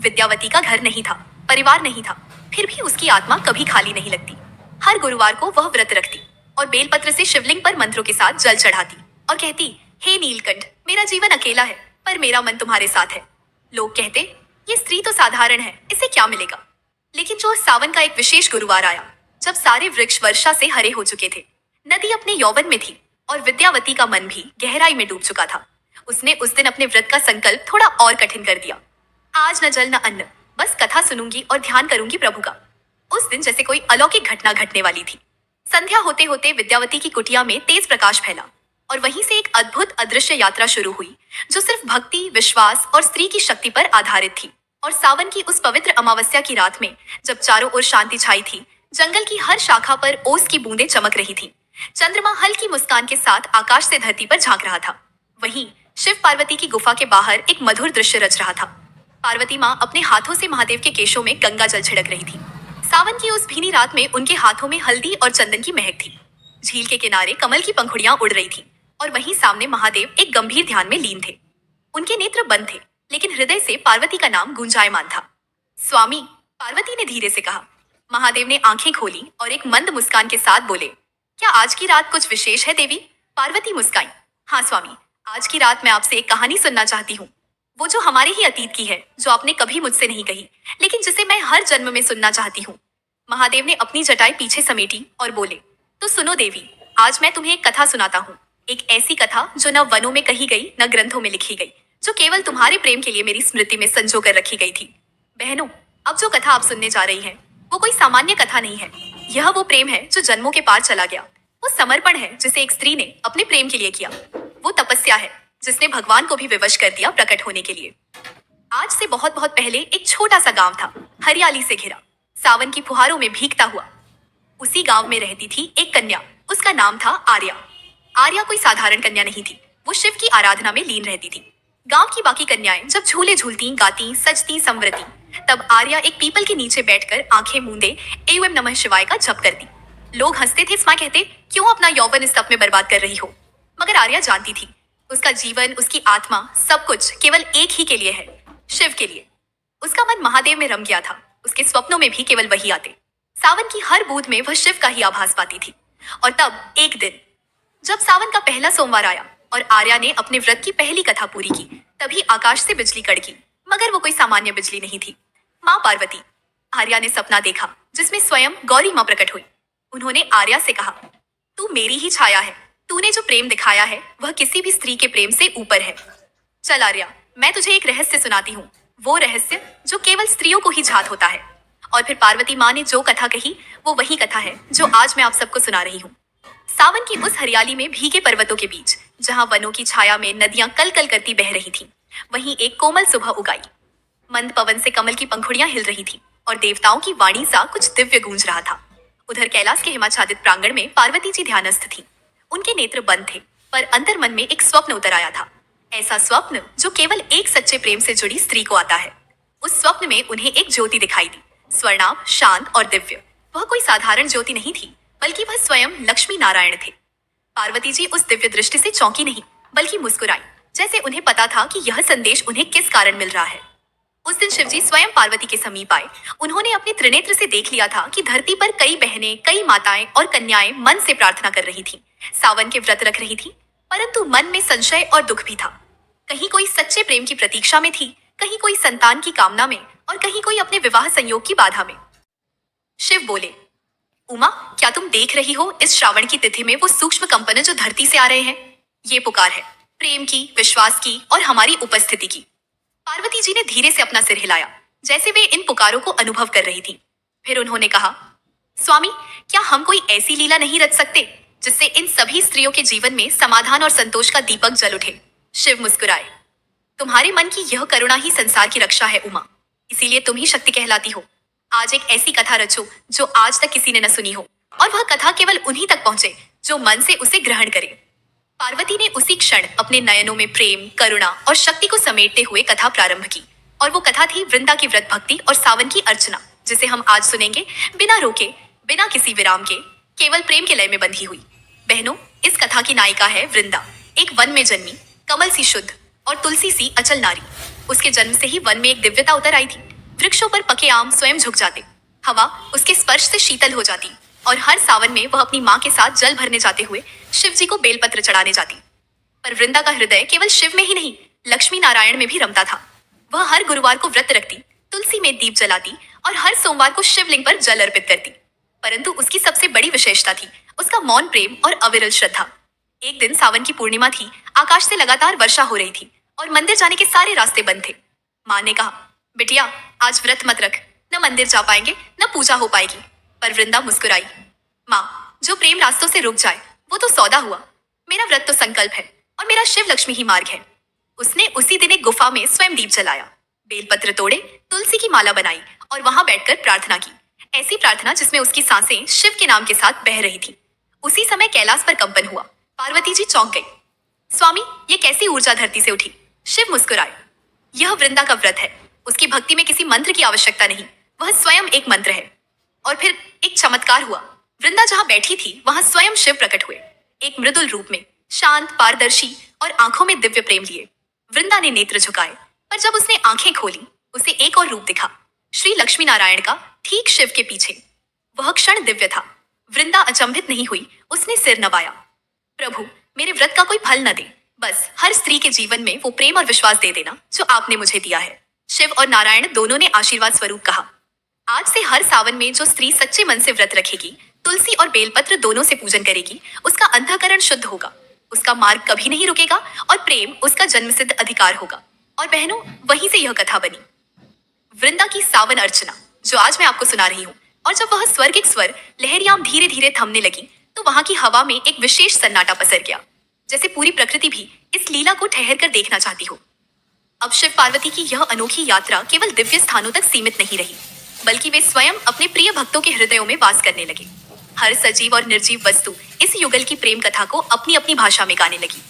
विद्यावती का घर नहीं था, परिवार नहीं था, फिर भी उसकी आत्मा कभी खाली नहीं लगती। हर गुरुवार को वह व्रत रखती और बेलपत्र से शिवलिंग पर मंत्रों के साथ जल चढ़ाती और कहती, हे नीलकंठ, मेरा जीवन अकेला है, पर मेरा मन तुम्हारे साथ है। लोग कहते, ये स्त्री तो साधारण है, इसे क्या मिलेगा? लेकिन जो सावन का एक विशेष गुरुवार आया, जब सारे वृक्ष वर्षा से हरे हो चुके थे, नदी अपने यौवन में थी और विद्यावती का मन भी गहराई में डूब चुका था, उसने उस दिन अपने व्रत का संकल्प थोड़ा और कठिन कर दिया। आज न जल न अन्न, बस कथा सुनूंगी और ध्यान करूंगी प्रभु का। उस दिन जैसे कोई अलौकिक घटना घटने वाली थी। संध्या होते होते विद्यावती की कुटिया में तेज प्रकाश फैला और वहीं से एक अद्भुत अदृश्य यात्रा शुरू हुई, जो सिर्फ भक्ति, विश्वास और स्त्री की शक्ति पर आधारित थी। और सावन की उस पवित्र अमावस्या की रात में, जब चारों ओर शांति छाई थी, जंगल की हर शाखा पर ओस की बूंदें चमक रही थी, चंद्रमा हल्की मुस्कान के साथ आकाश से धरती पर झांक रहा था, वहीं शिव पार्वती की गुफा के बाहर एक मधुर दृश्य रच रहा था। पार्वती माँ अपने हाथों से महादेव के केशों में गंगा जल छिड़क रही थी। सावन की उस भीनी रात में उनके हाथों में हल्दी और चंदन की महक थी। झील के किनारे कमल की पंखुड़ियां उड़ रही थी और वहीं सामने महादेव एक गंभीर ध्यान में लीन थे। उनके नेत्र बंद थे, लेकिन हृदय से पार्वती का नाम गूंजायमान था। स्वामी, पार्वती ने धीरे से कहा। महादेव ने आंखें खोली और एक मंद मुस्कान के साथ बोले, क्या आज की रात कुछ विशेष है देवी? पार्वती मुस्काई। हाँ स्वामी, आज की रात मैं आपसे एक कहानी सुनना चाहती हूँ, वो जो हमारे ही अतीत की है, जो आपने कभी मुझसे नहीं कही, लेकिन जिसे मैं हर जन्म में सुनना चाहती हूँ। महादेव ने अपनी जटाई पीछे समेटी और बोले, तो सुनो देवी, आज मैं तुम्हें एक कथा सुनाता हूँ। एक ऐसी कथा जो न वनों में कही गई, न ग्रंथों में लिखी गई, जो केवल तुम्हारे प्रेम के लिए मेरी स्मृति में संजो कर रखी गई थी। बहनों, अब जो कथा आप सुनने जा रही हैं, वो कोई सामान्य कथा नहीं है। यह वो प्रेम है जो जन्मों के पार चला गया। वो समर्पण है जिसे एक स्त्री ने अपने प्रेम के लिए किया। वो तपस्या है जिसने भगवान को भी विवश कर दिया प्रकट होने के लिए। आज से बहुत बहुत पहले एक छोटा सा गांव था, हरियाली से घिरा। सावन की फुहारों में भीगता हुआ। उसी गांव में रहती थी एक कन्या। उसका नाम था आर्या। आर्या कोई साधारण कन्या नहीं थी। वो शिव की आराधना में लीन रहती थी। गांव की बाकी कन्याएं जब झूले झूलती, गाती, सजती, संवरती, तब आर्या एक पीपल के नीचे बैठकर आंखें मूंदे एवं नमः शिवाय का जप करती। लोग हंसते थे, स्मा कहते, क्यों अपना यौवन इस तप में बर्बाद कर रही हो। मगर आर्या जानती थी, उसका जीवन, उसकी आत्मा, सब कुछ केवल एक ही के लिए है, शिव के लिए। उसका मन महादेव में रम गया था। उसके स्वप्नों में भी केवल वही आते। सावन की हर बूंद में वह शिव का ही आभास पाती थी। और तब एक दिन जब सावन का पहला सोमवार आया और आर्या ने अपने व्रत की पहली कथा पूरी की, तभी आकाश से बिजली कड़की। मगर वो कोई सामान्य बिजली नहीं थी। माँ पार्वती। आर्या ने सपना देखा जिसमें स्वयं गौरी माँ प्रकट हुई। उन्होंने आर्या से कहा, तू मेरी ही छाया है। तूने जो प्रेम दिखाया है वह किसी भी स्त्री के प्रेम से ऊपर है। चल आर्या, मैं तुझे एक रहस्य सुनाती हूँ, वो रहस्य जो केवल स्त्रियों को ही झात होता है। और फिर पार्वती माँ ने जो कथा कही वो वही कथा है जो आज मैं आप सबको सुना रही हूँ। सावन की उस हरियाली में भीगे पर्वतों के बीच, जहाँ वनों की छाया में नदियां कल कल करती बह रही थीं, वहीं एक कोमल सुबह उगाई। मंद पवन से कमल की पंखुड़ियां हिल रही थीं और देवताओं की वाणी सा कुछ दिव्य गूंज रहा था। उधर कैलाश के हिमाच्छादित प्रांगण में पार्वती जी ध्यानस्थ थीं। उनके नेत्र बंद थे, पर अंतर मन में एक स्वप्न उतर आया था। ऐसा स्वप्न जो केवल एक सच्चे प्रेम से जुड़ी स्त्री को आता है। उस स्वप्न में उन्हें एक ज्योति दिखाई दी, स्वर्णाभ, शांत और दिव्य। वह कोई साधारण ज्योति नहीं थी, बल्कि वह स्वयं लक्ष्मी नारायण थे। पार्वती जी उस दिव्य दृष्टि से चौंकी नहीं, बल्कि मुस्कुराई, जैसे उन्हें पता था कि यह संदेश उन्हें किस कारण मिल रहा है। उस दिन शिवजी स्वयं पार्वती के समीप आए। उन्होंने अपने त्रिनेत्र से देख लिया था कि धरती पर कई बहनें, कई माताएं और कन्याएं मन से प्रार्थना कर रही थीं, सावन के व्रत रख रही थीं, परंतु मन में संशय और दुख भी था। कहीं कोई सच्चे प्रेम की प्रतीक्षा में थी, कहीं कोई संतान की कामना में, और कहीं कोई अपने विवाह संयोग की बाधा में। शिव बोले, उमा, क्या तुम देख रही हो इस श्रावण की तिथि में वो सूक्ष्म कंपन जो धरती से आ रहे हैं? ये पुकार है प्रेम की, विश्वास की और हमारी उपस्थिति की। पार्वती जी ने धीरे से अपना सिर हिलाया, जैसे वे इन पुकारों को अनुभव कर रही थी। फिर उन्होंने कहा, स्वामी, क्या हम कोई ऐसी लीला नहीं रच सकते जिससे इन सभी स्त्रियों के जीवन में समाधान और संतोष का दीपक जल उठे? शिव मुस्कुराए, तुम्हारे मन की यह करुणा ही संसार की रक्षा है उमा, इसीलिए तुम ही शक्ति कहलाती हो। आज एक ऐसी कथा रचो जो आज तक किसी ने न सुनी हो, और वह कथा केवल उन्हीं तक पहुंचे जो मन से उसे ग्रहण करे। पार्वती ने उसी क्षण अपने नयनों में प्रेम, करुणा और शक्ति को समेटते हुए कथा प्रारंभ की। और वो कथा थी वृंदा की व्रत भक्ति और सावन की अर्चना, जिसे हम आज सुनेंगे, बिना रोके, बिना किसी विराम के, केवल प्रेम के लय में बंधी हुई। बहनों, इस कथा की नायिका है वृंदा, एक वन में जन्मी, कमल सी शुद्ध और तुलसी सी अचल नारी। उसके जन्म से ही वन में एक दिव्यता उतर आई थी। वृक्षों पर पके आम स्वयं झुक जाते, हवा उसके स्पर्श से शीतल हो जाती, और हर सावन में वह अपनी माँ के साथ जल भरने जाते हुए शिव जी को बेलपत्र चढ़ाने जाती। पर वृंदा का हृदय केवल शिव में ही नहीं, लक्ष्मी नारायण में भी रमता था। वह हर गुरुवार को व्रत रखती, तुलसी में दीप जलाती और हर सोमवार को शिवलिंग पर जल अर्पित करती। परंतु उसकी सबसे बड़ी विशेषता थी उसका मौन प्रेम और अविरल श्रद्धा। एक दिन सावन की पूर्णिमा थी, आकाश से लगातार वर्षा हो रही थी और मंदिर जाने के सारे रास्ते बंद थे। माँ ने कहा, बिटिया, आज व्रत मत रख, न मंदिर जा पाएंगे न पूजा हो पाएगी। पर वृंदा मुस्कुराई, माँ, जो प्रेम रास्तों से रुक जाए वो तो सौदा हुआ। मेरा व्रत तो संकल्प है और मेरा शिव लक्ष्मी ही मार्ग है। उसने उसी दिन एक गुफा में स्वयं दीप जलाया, बेलपत्र तोड़े, तुलसी की माला बनाई और वहां बैठकर प्रार्थना की। ऐसी प्रार्थना जिसमें उसकी सांसें शिव के नाम के साथ बह रही थी। उसी समय कैलाश पर कंपन हुआ। पार्वती जी चौंक गई, स्वामी, ये कैसी ऊर्जा धरती से उठी? शिव मुस्कुराए, यह वृंदा का व्रत है। उसकी भक्ति में किसी मंत्र की आवश्यकता नहीं, वह स्वयं एक मंत्र है। और फिर एक चमत्कार हुआ। वृंदा जहां बैठी थी वहां स्वयं शिव प्रकट हुए, एक मृदुल रूप में, शांत, पारदर्शी और आंखों में दिव्य प्रेम लिए। वृंदा ने नेत्र झुकाए, पर जब उसने आंखें खोली उसे एक और रूप दिखा, श्री लक्ष्मी नारायण का, ठीक शिव के पीछे। वह क्षण दिव्य था। वृंदा अचंभित नहीं हुई, उसने सिर नवाया, प्रभु, मेरे व्रत का कोई फल न दे, बस हर स्त्री के जीवन में वो प्रेम और विश्वास दे देना जो आपने मुझे दिया है। शिव और नारायण दोनों ने आशीर्वाद स्वरूप कहा, आज से हर सावन में जो स्त्री सच्चे मन से व्रत रखेगी, तुलसी और बेलपत्र दोनों से पूजन करेगी, उसका अंतःकरण शुद्ध होगा, उसका मार्ग कभी नहीं रुकेगा और प्रेम उसका जन्मसिद्ध अधिकार होगा। और बहनों, वहीं से यह कथा बनी, वृंदा की सावन अर्चना, जो आज मैं आपको सुना रही हूँ। और जब वह स्वर्गिक स्वर लहरियां धीरे धीरे थमने लगी, तो वहां की हवा में एक विशेष सन्नाटा पसर गया, जैसे पूरी प्रकृति भी इस लीला को ठहर कर देखना चाहती हो। अब शिव पार्वती की यह अनोखी यात्रा केवल दिव्य स्थानों तक सीमित नहीं रही। बल्कि वे स्वयं अपने प्रिय भक्तों के हृदयों में वास करने लगे। हर सजीव और निर्जीव वस्तु इस युगल की प्रेम कथा को अपनी अपनी भाषा में गाने लगी।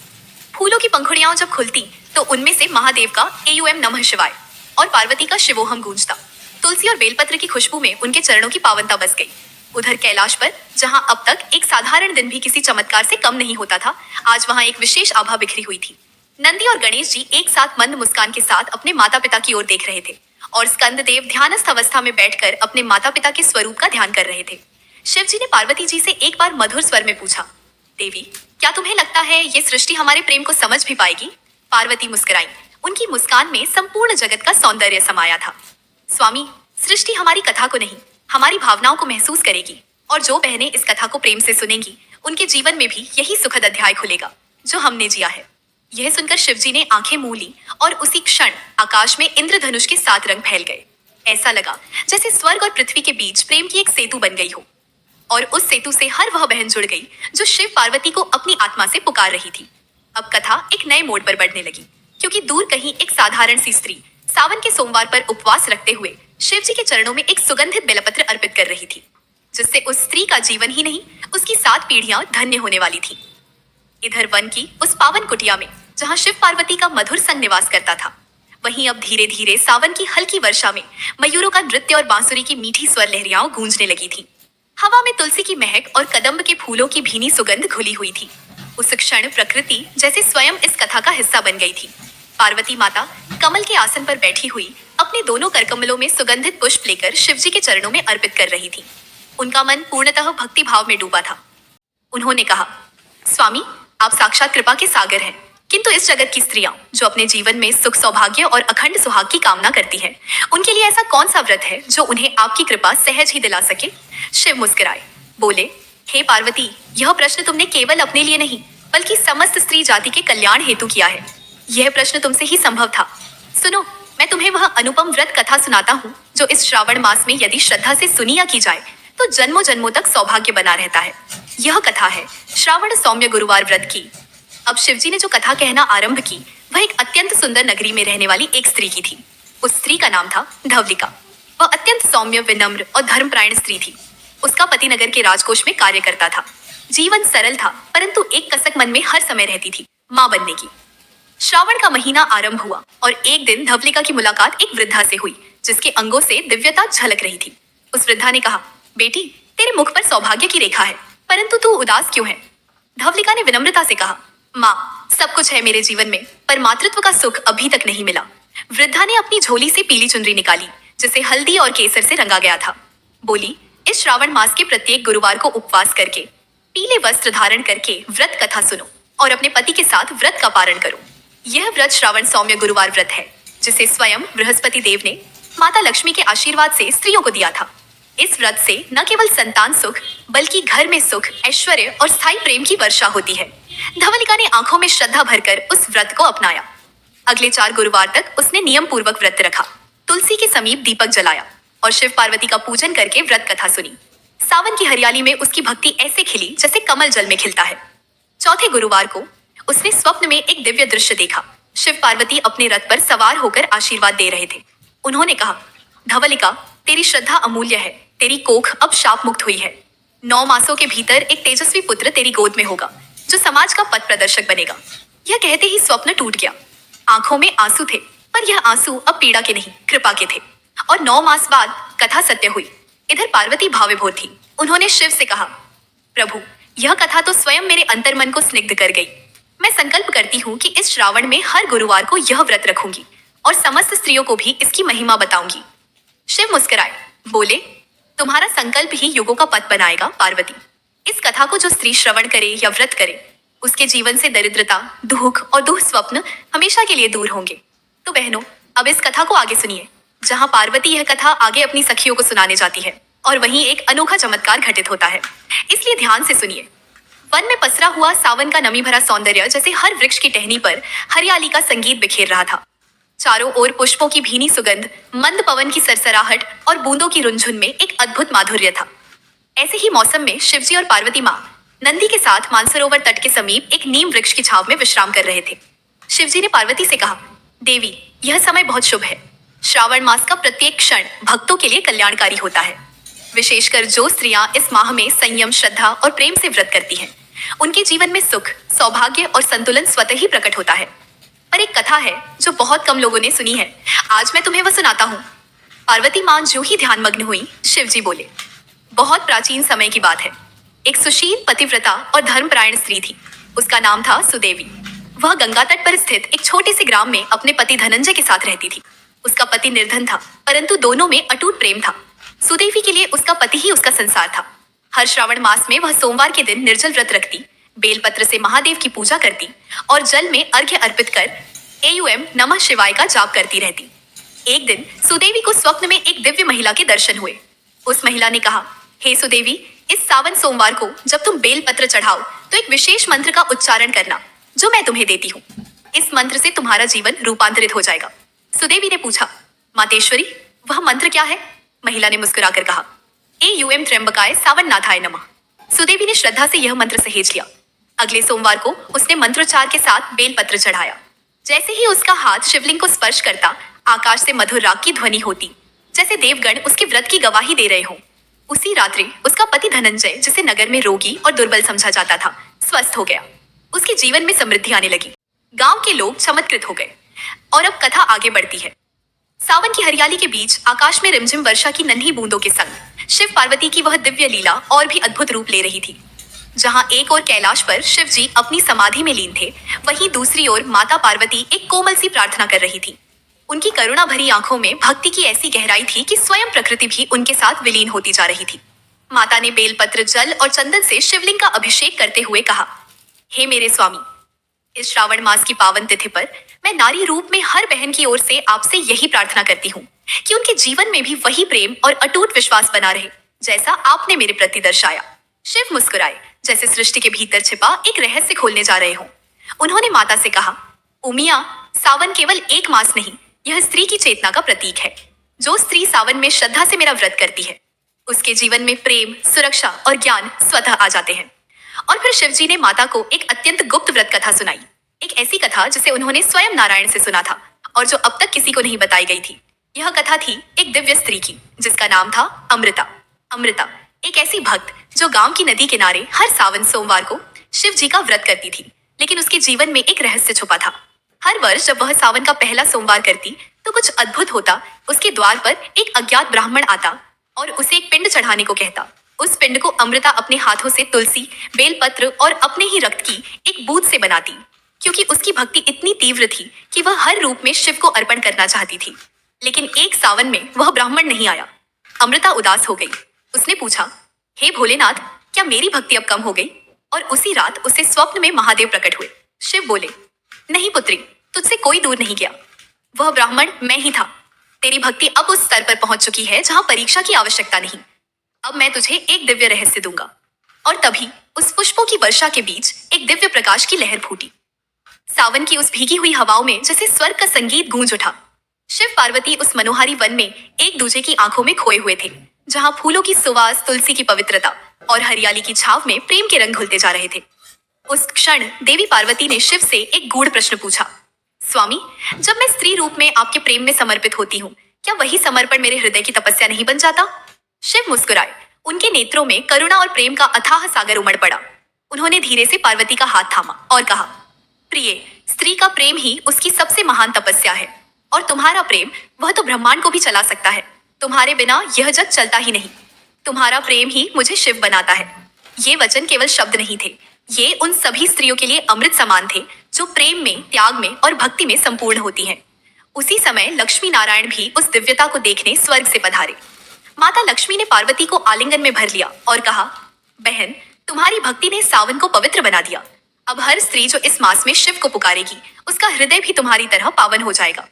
फूलों की पंखुड़ियां जब खुलती तो उनमें से महादेव का एयूएम नमः शिवाय और पार्वती का शिवोहम गूंजता। तुलसी और बेलपत्र की खुशबू में उनके चरणों की पावनता बस गई। उधर कैलाश पर, जहां अब तक एक साधारण दिन भी किसी चमत्कार से कम नहीं होता था, आज वहां एक विशेष आभा बिखरी हुई थी। नंदी और गणेश जी एक साथ मंद मुस्कान के साथ अपने माता पिता की ओर देख रहे थे और स्कंद देव ध्यानस्थ अवस्था में बैठकर अपने माता पिता के स्वरूप का ध्यान कर रहे थे। शिव जी ने पार्वती जी से एक बार मधुर स्वर में पूछा, देवी, क्या तुम्हें लगता है ये सृष्टि हमारे प्रेम को समझ भी पाएगी? पार्वती मुस्कुराई। उनकी मुस्कान में संपूर्ण जगत का सौंदर्य समाया था। स्वामी, सृष्टि हमारी कथा को नहीं, हमारी भावनाओं को महसूस करेगी, और जो बहनें इस कथा को प्रेम से सुनेंगी उनके जीवन में भी यही सुखद अध्याय खुलेगा जो हमने जिया है। यह सुनकर शिवजी ने आंखें मूंद ली और उसी क्षण आकाश में इंद्रधनुष के 7 रंग फैल गए। ऐसा लगा जैसे स्वर्ग और पृथ्वी के बीच प्रेम की एक सेतु बन गई हो, और उस सेतु से हर वह बहन जुड़ गई जो शिव पार्वती को अपनी आत्मा से पुकार रही थी। अब कथा एक नए मोड़ पर बढ़ने लगी, क्योंकि दूर कहीं एक साधारण सी स्त्री सावन के सोमवार पर उपवास रखते हुए शिव जी के चरणों में एक सुगंधित बेलपत्र अर्पित कर रही थी, जिससे उस स्त्री का जीवन ही नहीं, उसकी 7 पीढ़ियां धन्य होने वाली थी। इधर वन की उस पावन कुटिया में, जहां शिव पार्वती का मधुर संग निवास करता था, वहीं अब धीरे धीरे सावन की हल्की वर्षा में मयूरों का नृत्य और बांसुरी की मीठी स्वर लहरियां गूंजने लगी थी। हवा में तुलसी की महक और कदम्ब के फूलों की भीनी सुगंध घुली हुई थी। उस क्षण प्रकृति जैसे स्वयं इस कथा का हिस्सा बन गई थी। पार्वती माता कमल के आसन पर बैठी हुई अपने दोनों करकमलों में सुगंधित पुष्प लेकर शिवजी के चरणों में अर्पित कर रही थी। उनका मन पूर्णतः भक्ति भाव में डूबा था। उन्होंने कहा, स्वामी, आप साक्षात कृपा के सागर हैं, किंतु इस जगत की स्त्रियां जो अपने जीवन में सुख, सौभाग्य और अखंड सुहाग की कामना करती हैं, उनके लिए ऐसा कौन सा व्रत है जो उन्हें आपकी कृपा सहज ही दिला सके? शिव मुस्कुराए, बोले, हे पार्वती, यह प्रश्न तुमने केवल अपने लिए नहीं बल्कि समस्त स्त्री जाति के कल्याण हेतु किया है। यह प्रश्न तुमसे ही संभव था। सुनो, मैं तुम्हें वह अनुपम व्रत कथा सुनाता हूँ जो इस श्रावण मास में यदि श्रद्धा से सुनी या की जाए तो जन्मों जन्मों तक सौभाग्य बना रहता है। यह कथा है श्रावण सौम्य गुरुवार व्रत की। अब शिवजी ने जो कथा कहना आरंभ की, वह एक अत्यंत सुंदर नगरी में रहने वाली एक स्त्री की थी। उस स्त्री का नाम था धवलिका। वह अत्यंत सौम्य, विनम्र और धर्मपरायण स्त्री थी। उसका पति नगर के राजकोष में कार्य करता था। जीवन सरल था, परंतु एक कसक मन में हर समय रहती थी, मां बनने की। श्रावण का महीना आरंभ हुआ और एक दिन धवलिका की मुलाकात एक वृद्धा से हुई जिसके अंगों से दिव्यता झलक रही थी। उस वृद्धा ने कहा, बेटी, तेरे मुख पर सौभाग्य की रेखा है, परंतु तू उदास क्यों है? धवलिका ने विनम्रता से कहा, माँ, सब कुछ है मेरे जीवन में, पर मातृत्व का सुख अभी तक नहीं मिला। वृद्धा ने अपनी झोली से पीली चुनरी निकाली जिसे हल्दी और केसर से रंगा गया था। बोली, इस श्रावण मास के प्रत्येक गुरुवार को उपवास करके, पीले वस्त्र धारण करके व्रत कथा सुनो और अपने पति के साथ व्रत का पारण करो। यह व्रत श्रावण सौम्य गुरुवार व्रत है जिसे स्वयं बृहस्पति देव ने माता लक्ष्मी के आशीर्वाद से स्त्रियों को दिया था। इस व्रत से न केवल संतान सुख बल्कि घर में सुख, ऐश्वर्य और स्थायी प्रेम की वर्षा होती है। धवलिका ने आंखों में श्रद्धा भरकर उस व्रत को अपनाया। अगले 4 गुरुवार तक उसने नियम पूर्वक व्रत रखा, तुलसी के समीप दीपक जलाया और शिव पार्वती का पूजन करके व्रत कथा सुनी। सावन की हरियाली में उसकी भक्ति ऐसे खिली जैसे कमल जल में खिलता है। चौथे गुरुवार को उसने स्वप्न में एक दिव्य दृश्य देखा। शिव पार्वती अपने रथ पर सवार होकर आशीर्वाद दे रहे थे। उन्होंने कहा, धवलिका, तेरी श्रद्धा अमूल्य है, तेरी कोख अब शाप मुक्त हुई है। 9 मासों के भीतर एक तेजस्वी पुत्र तेरी गोद में होगा जो समाज का पथ प्रदर्शक बनेगा। यह कहते ही स्वप्न टूट गया। आंखों में आंसू थे, पर यह आंसू अब पीड़ा के नहीं, कृपा के थे। और 9 मास बाद कथा सत्य हुई। इधर पार्वती भावविभोर थी। उन्होंने शिव से कहा, प्रभु, यह कथा तो स्वयं मेरे अंतर्मन को स्निग्ध कर गई। मैं संकल्प करती हूँ कि इस श्रावण में हर गुरुवार को यह व्रत रखूंगी और समस्त स्त्रियों को भी इसकी महिमा बताऊंगी। शिव मुस्कुराए, बोले, तुम्हारा संकल्प ही युगों का पथ बनाएगा पार्वती। इस कथा को जो स्त्री श्रवण करे या व्रत करे, उसके जीवन से दरिद्रता, दुख और दुःस्वप्न हमेशा के लिए दूर होंगे। तो बहनों, अब इस कथा को आगे सुनिए, जहाँ पार्वती यह कथा आगे अपनी सखियों को सुनाने जाती है और वहीं एक अनोखा चमत्कार घटित होता है। इसलिए ध्यान से सुनिए। वन में पसरा हुआ सावन का नमी भरा सौंदर्य जैसे हर वृक्ष की टहनी पर हरियाली का संगीत बिखेर रहा था। चारों ओर पुष्पों की भीनी सुगंध, मंद पवन की सरसराहट और बूंदों की रुनझुन में एक अद्भुत माधुर्य था। ऐसे ही मौसम में शिवजी और पार्वती माँ नंदी के साथ मानसरोवर तट के समीप एक नीम वृक्ष की छांव में विश्राम कर रहे थे। शिवजी ने पार्वती से कहा, देवी, यह समय बहुत शुभ है। श्रावण मास का प्रत्येक क्षण भक्तों के लिए कल्याणकारी होता है। विशेषकर जो स्त्रियां इस माह में संयम, श्रद्धा और प्रेम से व्रत करती हैं, उनके जीवन में सुख, सौभाग्य और संतुलन स्वतः ही प्रकट होता है। पर एक कथा है जो बहुत कम लोगों ने सुनी है। आज मैं तुम्हें वह सुनाता हूँ। पार्वती मां जो ही ध्यानमग्न हुई, शिवजी बोले। बहुत प्राचीन समय की बात है। एक सुशील, पतिव्रता और धर्मपरायण स्त्री थी। उसका नाम था सुदेवी। वह गंगा तट पर स्थित एक छोटे से ग्राम में अपने पति धनंजय के साथ रहती थी। उसका पति निर्धन था, परंतु दोनों में अटूट प्रेम था। सुदेवी के लिए उसका पति ही उसका संसार था। हर श्रावण मास में वह सोमवार के दिन निर्जल व्रत रखती, बेलपत्र से महादेव की पूजा करती और जल में अर्घ्य अर्पित कर एयूएम नमः शिवाय का जाप करती रहती। एक दिन सुदेवी को स्वप्न में एक दिव्य महिला के दर्शन हुए। उस महिला ने कहा, हे सुदेवी, इस सावन सोमवार को जब तुम बेलपत्र चढ़ाओ तो एक विशेष मंत्र का उच्चारण करना, जो मैं तुम्हें देती हूँ। इस मंत्र से तुम्हारा जीवन रूपांतरित हो जाएगा। सुदेवी ने पूछा, मातेश्वरी, वह मंत्र क्या है? महिला ने मुस्कुराकर कहा, एयूएम त्र्यंबकाय सावननाथाय नमः। सुदेवी ने श्रद्धा से यह मंत्र सहेज लिया। अगले सोमवार को उसने मंत्रोच्चार के साथ बेलपत्र चढ़ाया। जैसे ही उसका हाथ शिवलिंग को स्पर्श करता, आकाश से मधुर राग की ध्वनि होती, जैसे देवगण उसके व्रत की गवाही दे रहे हों। उसी रात्रि उसका पति धनंजय, जिसे नगर में रोगी और दुर्बल समझा जाता था, स्वस्थ हो गया। उसके जीवन में समृद्धि आने लगी। गांव के लोग चमत्कृत हो गए। और अब कथा आगे बढ़ती है। सावन की हरियाली के बीच आकाश में रिमझिम वर्षा की नन्ही बूंदों के संग शिव पार्वती की वह दिव्य लीला और भी अद्भुत रूप ले रही थी। जहां एक ओर कैलाश पर शिव जी अपनी समाधि में लीन थे, वहीं दूसरी ओर माता पार्वती एक कोमल सी प्रार्थना कर रही थी। उनकी करुणा भरी आंखों में भक्ति की ऐसी गहराई थी कि स्वयं प्रकृति भी उनके साथ विलीन होती जा रही थी। माता ने बेलपत्र, जल और चंदन से शिवलिंग का अभिषेक करते हुए कहा, हे मेरे स्वामी, इस श्रावण मास की पावन तिथि पर मैं नारी रूप में हर बहन की ओर से आपसे यही प्रार्थना करती हूँ कि उनके जीवन में भी वही प्रेम और अटूट विश्वास बना रहे जैसा आपने मेरे प्रति दर्शाया। शिव मुस्कुराए, जैसे सृष्टि के भीतर छिपा एक रहस्य खोलने जा रहे हों। उन्होंने माता से कहा, उमिया, सावन केवल एक मास नहीं, यह स्त्री की चेतना का प्रतीक है। जो स्त्री सावन में श्रद्धा से मेरा व्रत करती है, उसके जीवन में प्रेम, सुरक्षा और ज्ञान स्वतः आ जाते हैं। और फिर शिवजी ने माता को एक अत्यंत गुप्त व्रत कथा सुनाई। एक ऐसी कथा जिसे उन्होंने स्वयं नारायण से सुना था और जो अब तक किसी को नहीं बताई गई थी। यह कथा थी एक दिव्य स्त्री की, जिसका नाम था अमृता। अमृता एक ऐसी भक्त जो गांव की नदी किनारे हर सावन सोमवार को शिव जी का व्रत करती थी। लेकिन उसके जीवन में एक रहस्य छुपा था। हर वर्ष जब वह सावन का पहला सोमवार करती तो कुछ अद्भुत होता। उसके द्वार पर एक अज्ञात ब्राह्मण आता और उसे एक पिंड चढ़ाने को कहता। उस पिंड को अमृता अपने हाथों से तुलसी, बेलपत्र और अपने ही रक्त की एक बूंद से बनाती, क्योंकि उसकी भक्ति इतनी तीव्र थी कि वह हर रूप में शिव को अर्पण करना चाहती थी। लेकिन एक सावन में वह ब्राह्मण नहीं आया। अमृता उदास हो गई। उसने पूछा, हे भोलेनाथ, क्या मेरी भक्ति अब कम हो गई? और उसी रात उसे स्वप्न में महादेव प्रकट हुए। शिव बोले, नहीं पुत्री, तुझसे कोई दूर नहीं गया। वह ब्राह्मण मैं ही था। तेरी भक्ति अब उस स्तर पर पहुंच चुकी है जहां परीक्षा की आवश्यकता नहीं। अब मैं तुझे एक दिव्य रहस्य दूंगा। और तभी उस पुष्पों की वर्षा के बीच एक दिव्य प्रकाश की लहर फूटी। सावन की उस भीगी हुई हवाओं में जैसे स्वर्ग का संगीत गूंज उठा। शिव पार्वती उस मनोहारी वन में एक दूसरे की आंखों में खोए हुए थे, जहां फूलों की सुवास, तुलसी की पवित्रता और हरियाली की छाव में प्रेम के रंग घुलते जा रहे थे। उस क्षण देवी पार्वती ने शिव से एक गूढ़ प्रश्न पूछा, स्वामी, जब मैं स्त्री रूप में आपके प्रेम में समर्पित होती हूँ, क्या वही समर्पण मेरे हृदय की तपस्या नहीं बन जाता? शिव मुस्कुराए। उनके नेत्रों में करुणा और प्रेम का अथाह सागर उमड़ पड़ा। उन्होंने धीरे से पार्वती का हाथ थामा और कहा, प्रिय, स्त्री का प्रेम ही उसकी सबसे महान तपस्या है। और तुम्हारा प्रेम, वह तो ब्रह्मांड को भी चला सकता है। तुम्हारे बिना यह जग चलता ही नहीं। तुम्हारा प्रेम ही मुझे शिव बनाता है। ये वचन केवल शब्द नहीं थे, ये उन सभी स्त्रियों के लिए अमृत समान थे जो प्रेम में, त्याग में और भक्ति में संपूर्ण होती हैं। उसी समय लक्ष्मी नारायण भी उस दिव्यता को देखने स्वर्ग से पधारे। माता लक्ष्मी ने पार्वती को आलिंगन में भर लिया और कहा, बहन, तुम्हारी भक्ति ने सावन को पवित्र बना दिया। अब हर स्त्री जो इस मास में शिव को पुकारेगी, उसका हृदय भी तुम्हारी तरह पावन हो जाएगा।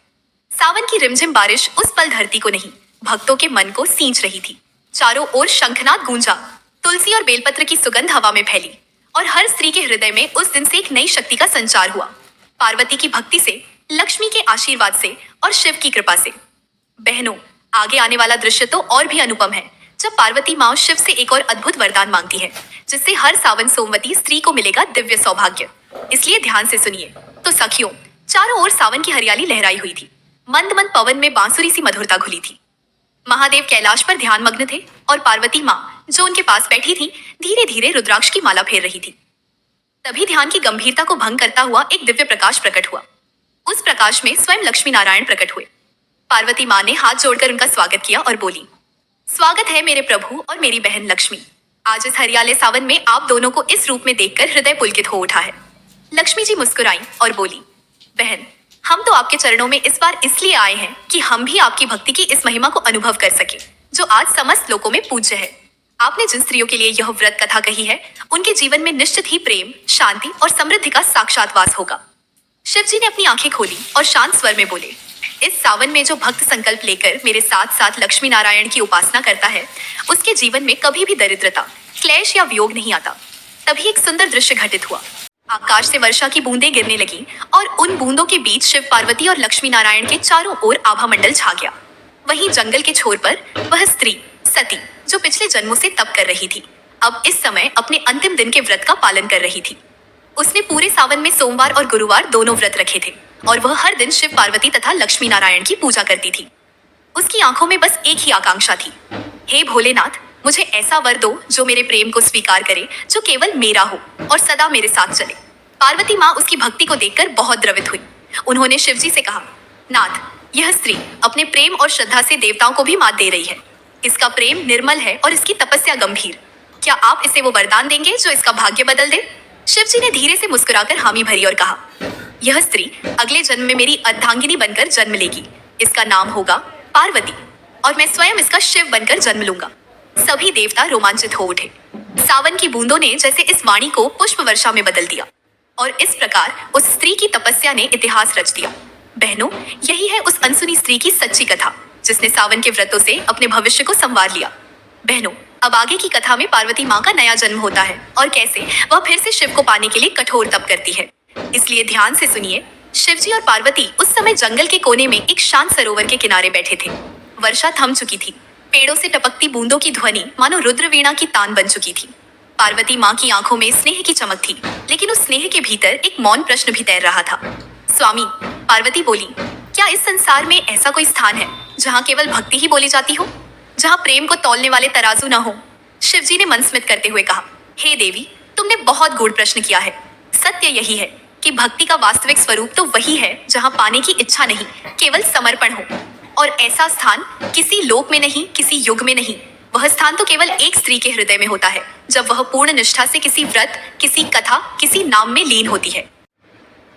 सावन की रिमझिम बारिश उस पल धरती को नहीं, भक्तों के मन को सींच रही थी। चारों ओर शंखनाद गूंजा, तुलसी और बेलपत्र की सुगंध हवा में फैली और हर स्त्री के हृदय में उस दिन से एक नई शक्ति का संचार हुआ। पार्वती की भक्ति से, लक्ष्मी के आशीर्वाद से और शिव की कृपा से। बहनों, आगे आने वाला दृश्य तो और भी अनुपम है, जब पार्वती माँ शिव से एक और अद्भुत वरदान मांगती है, जिससे हर सावन सोमवती स्त्री को मिलेगा दिव्य सौभाग्य। इसलिए ध्यान से सुनिए। तो सखियों, चारों ओर सावन की हरियाली लहराई हुई थी। मंद मंद पवन में बांसुरी सी मधुरता घुली थी। महादेव कैलाश पर ध्यान मग्न थे और पार्वती माँ जो उनके पास बैठी थी धीरे धीरे रुद्राक्ष की माला फेर रही थी। तभी ध्यान की गंभीरता को भंग करता हुआ एक दिव्य प्रकाश प्रकट हुआ। उस प्रकाश में स्वयं लक्ष्मी नारायण प्रकट हुए। पार्वती माँ ने हाथ जोड़कर उनका स्वागत किया और बोली, स्वागत है मेरे प्रभु और मेरी बहन लक्ष्मी। आज इस हरियाले सावन में आप दोनों को इस रूप में देखकर हृदय पुलकित हो उठा है। लक्ष्मी जी मुस्कुराई और बोली, बहन, हम तो आपके चरणों में इस बार इसलिए आए हैं कि हम भी आपकी भक्ति की इस महिमा को अनुभव कर सके जो आज समस्त लोगों में पूज्य है। आपने जिन स्त्रियों के लिए यह व्रत कथा कही है उनके जीवन में निश्चित ही प्रेम, शांति और समृद्धि का साक्षात वास होगा। शिव जी ने अपनी आंखें खोली और शांत स्वर में बोले, इस सावन में जो भक्त संकल्प लेकर मेरे साथ साथ लक्ष्मी नारायण की उपासना करता है उसके जीवन में कभी भी दरिद्रता, क्लेश या वियोग नहीं आता। तभी एक सुंदर दृश्य घटित हुआ। आकाश से वर्षा की बूंदें गिरने लगी और उन बूंदों के बीच शिव, पार्वती और लक्ष्मी नारायण के चारों ओर आभा मंडल छा गया। वहीं जंगल के छोर पर वह स्त्री सती जो पिछले जन्मों से तप कर रही थी अब इस समय अपने अंतिम दिन के व्रत का पालन कर रही थी। उसने पूरे सावन में सोमवार और गुरुवार दोनों व्रत रखे थे और वह हर दिन शिव, पार्वती तथा लक्ष्मी नारायण की पूजा करती थी। उसकी आंखों में बस एक ही आकांक्षा थी, हे भोलेनाथ, मुझे ऐसा वर दो जो मेरे प्रेम को स्वीकार करे, जो केवल मेरा हो और सदा मेरे साथ चले। पार्वती माँ उसकी भक्ति को देखकर बहुत द्रवित हुई। उन्होंने शिवजी से कहा, नाथ, यह स्त्री अपने प्रेम और श्रद्धा से देवताओं को भी मात दे रही है। इसका प्रेम निर्मल है और इसकी तपस्या गंभीर। क्या आप इसे वो वरदान देंगे जो इसका भाग्य बदल दे? शिवजी ने धीरे से मुस्कुराकर हामी भरी और कहा, यह स्त्री अगले जन्म में मेरी अर्धांगिनी बनकर जन्म लेगी। इसका नाम होगा पार्वती और मैं स्वयं इसका शिव बनकर जन्म लूंगा। सभी देवता रोमांचित हो उठे। सावन की बूंदों ने जैसे इस वाणी को पुष्प वर्षा में बदल दिया और इस प्रकार उस स्त्री की तपस्या ने इतिहास रच दिया। बहनों, यही है उस अनसुनी स्त्री की सच्ची कथा जिसने सावन के व्रतों से अपने भविष्य को संवार लिया। बहनों, अब आगे की कथा में पार्वती माँ का नया जन्म होता है और कैसे वह फिर से शिव को पाने के लिए कठोर तप करती है। इसलिए ध्यान से सुनिए। शिवजी और पार्वती उस समय जंगल के कोने में एक शांत सरोवर के किनारे बैठे थे। वर्षा थम चुकी थी। पेड़ों से टपकती बूंदों की ध्वनि मानो रुद्र वीणा की तान बन चुकी थी। पार्वती माँ की आंखों में स्नेह की चमक थी, लेकिन उस स्नेह के भीतर एक मौन प्रश्न भी तैर रहा था। स्वामी, पार्वती बोली, क्या इस संसार में ऐसा कोई स्थान है जहाँ केवल भक्ति ही बोली जाती हो, जहाँ प्रेम को तौलने वाले तराजू न हो? शिवजी ने मन स्मित करते हुए कहा, हे देवी, तुमने बहुत गूढ़ प्रश्न किया है। सत्य यही है कि भक्ति का वास्तविक स्वरूप तो वही है जहाँ पाने की इच्छा नहीं, केवल समर्पण हो। और ऐसा स्थान किसी लोक में नहीं, किसी युग में नहीं। वह स्थान तो केवल एक स्त्री के हृदय में होता है जब वह पूर्ण निष्ठा से किसी व्रत, किसी कथा, किसी नाम में लीन होती है।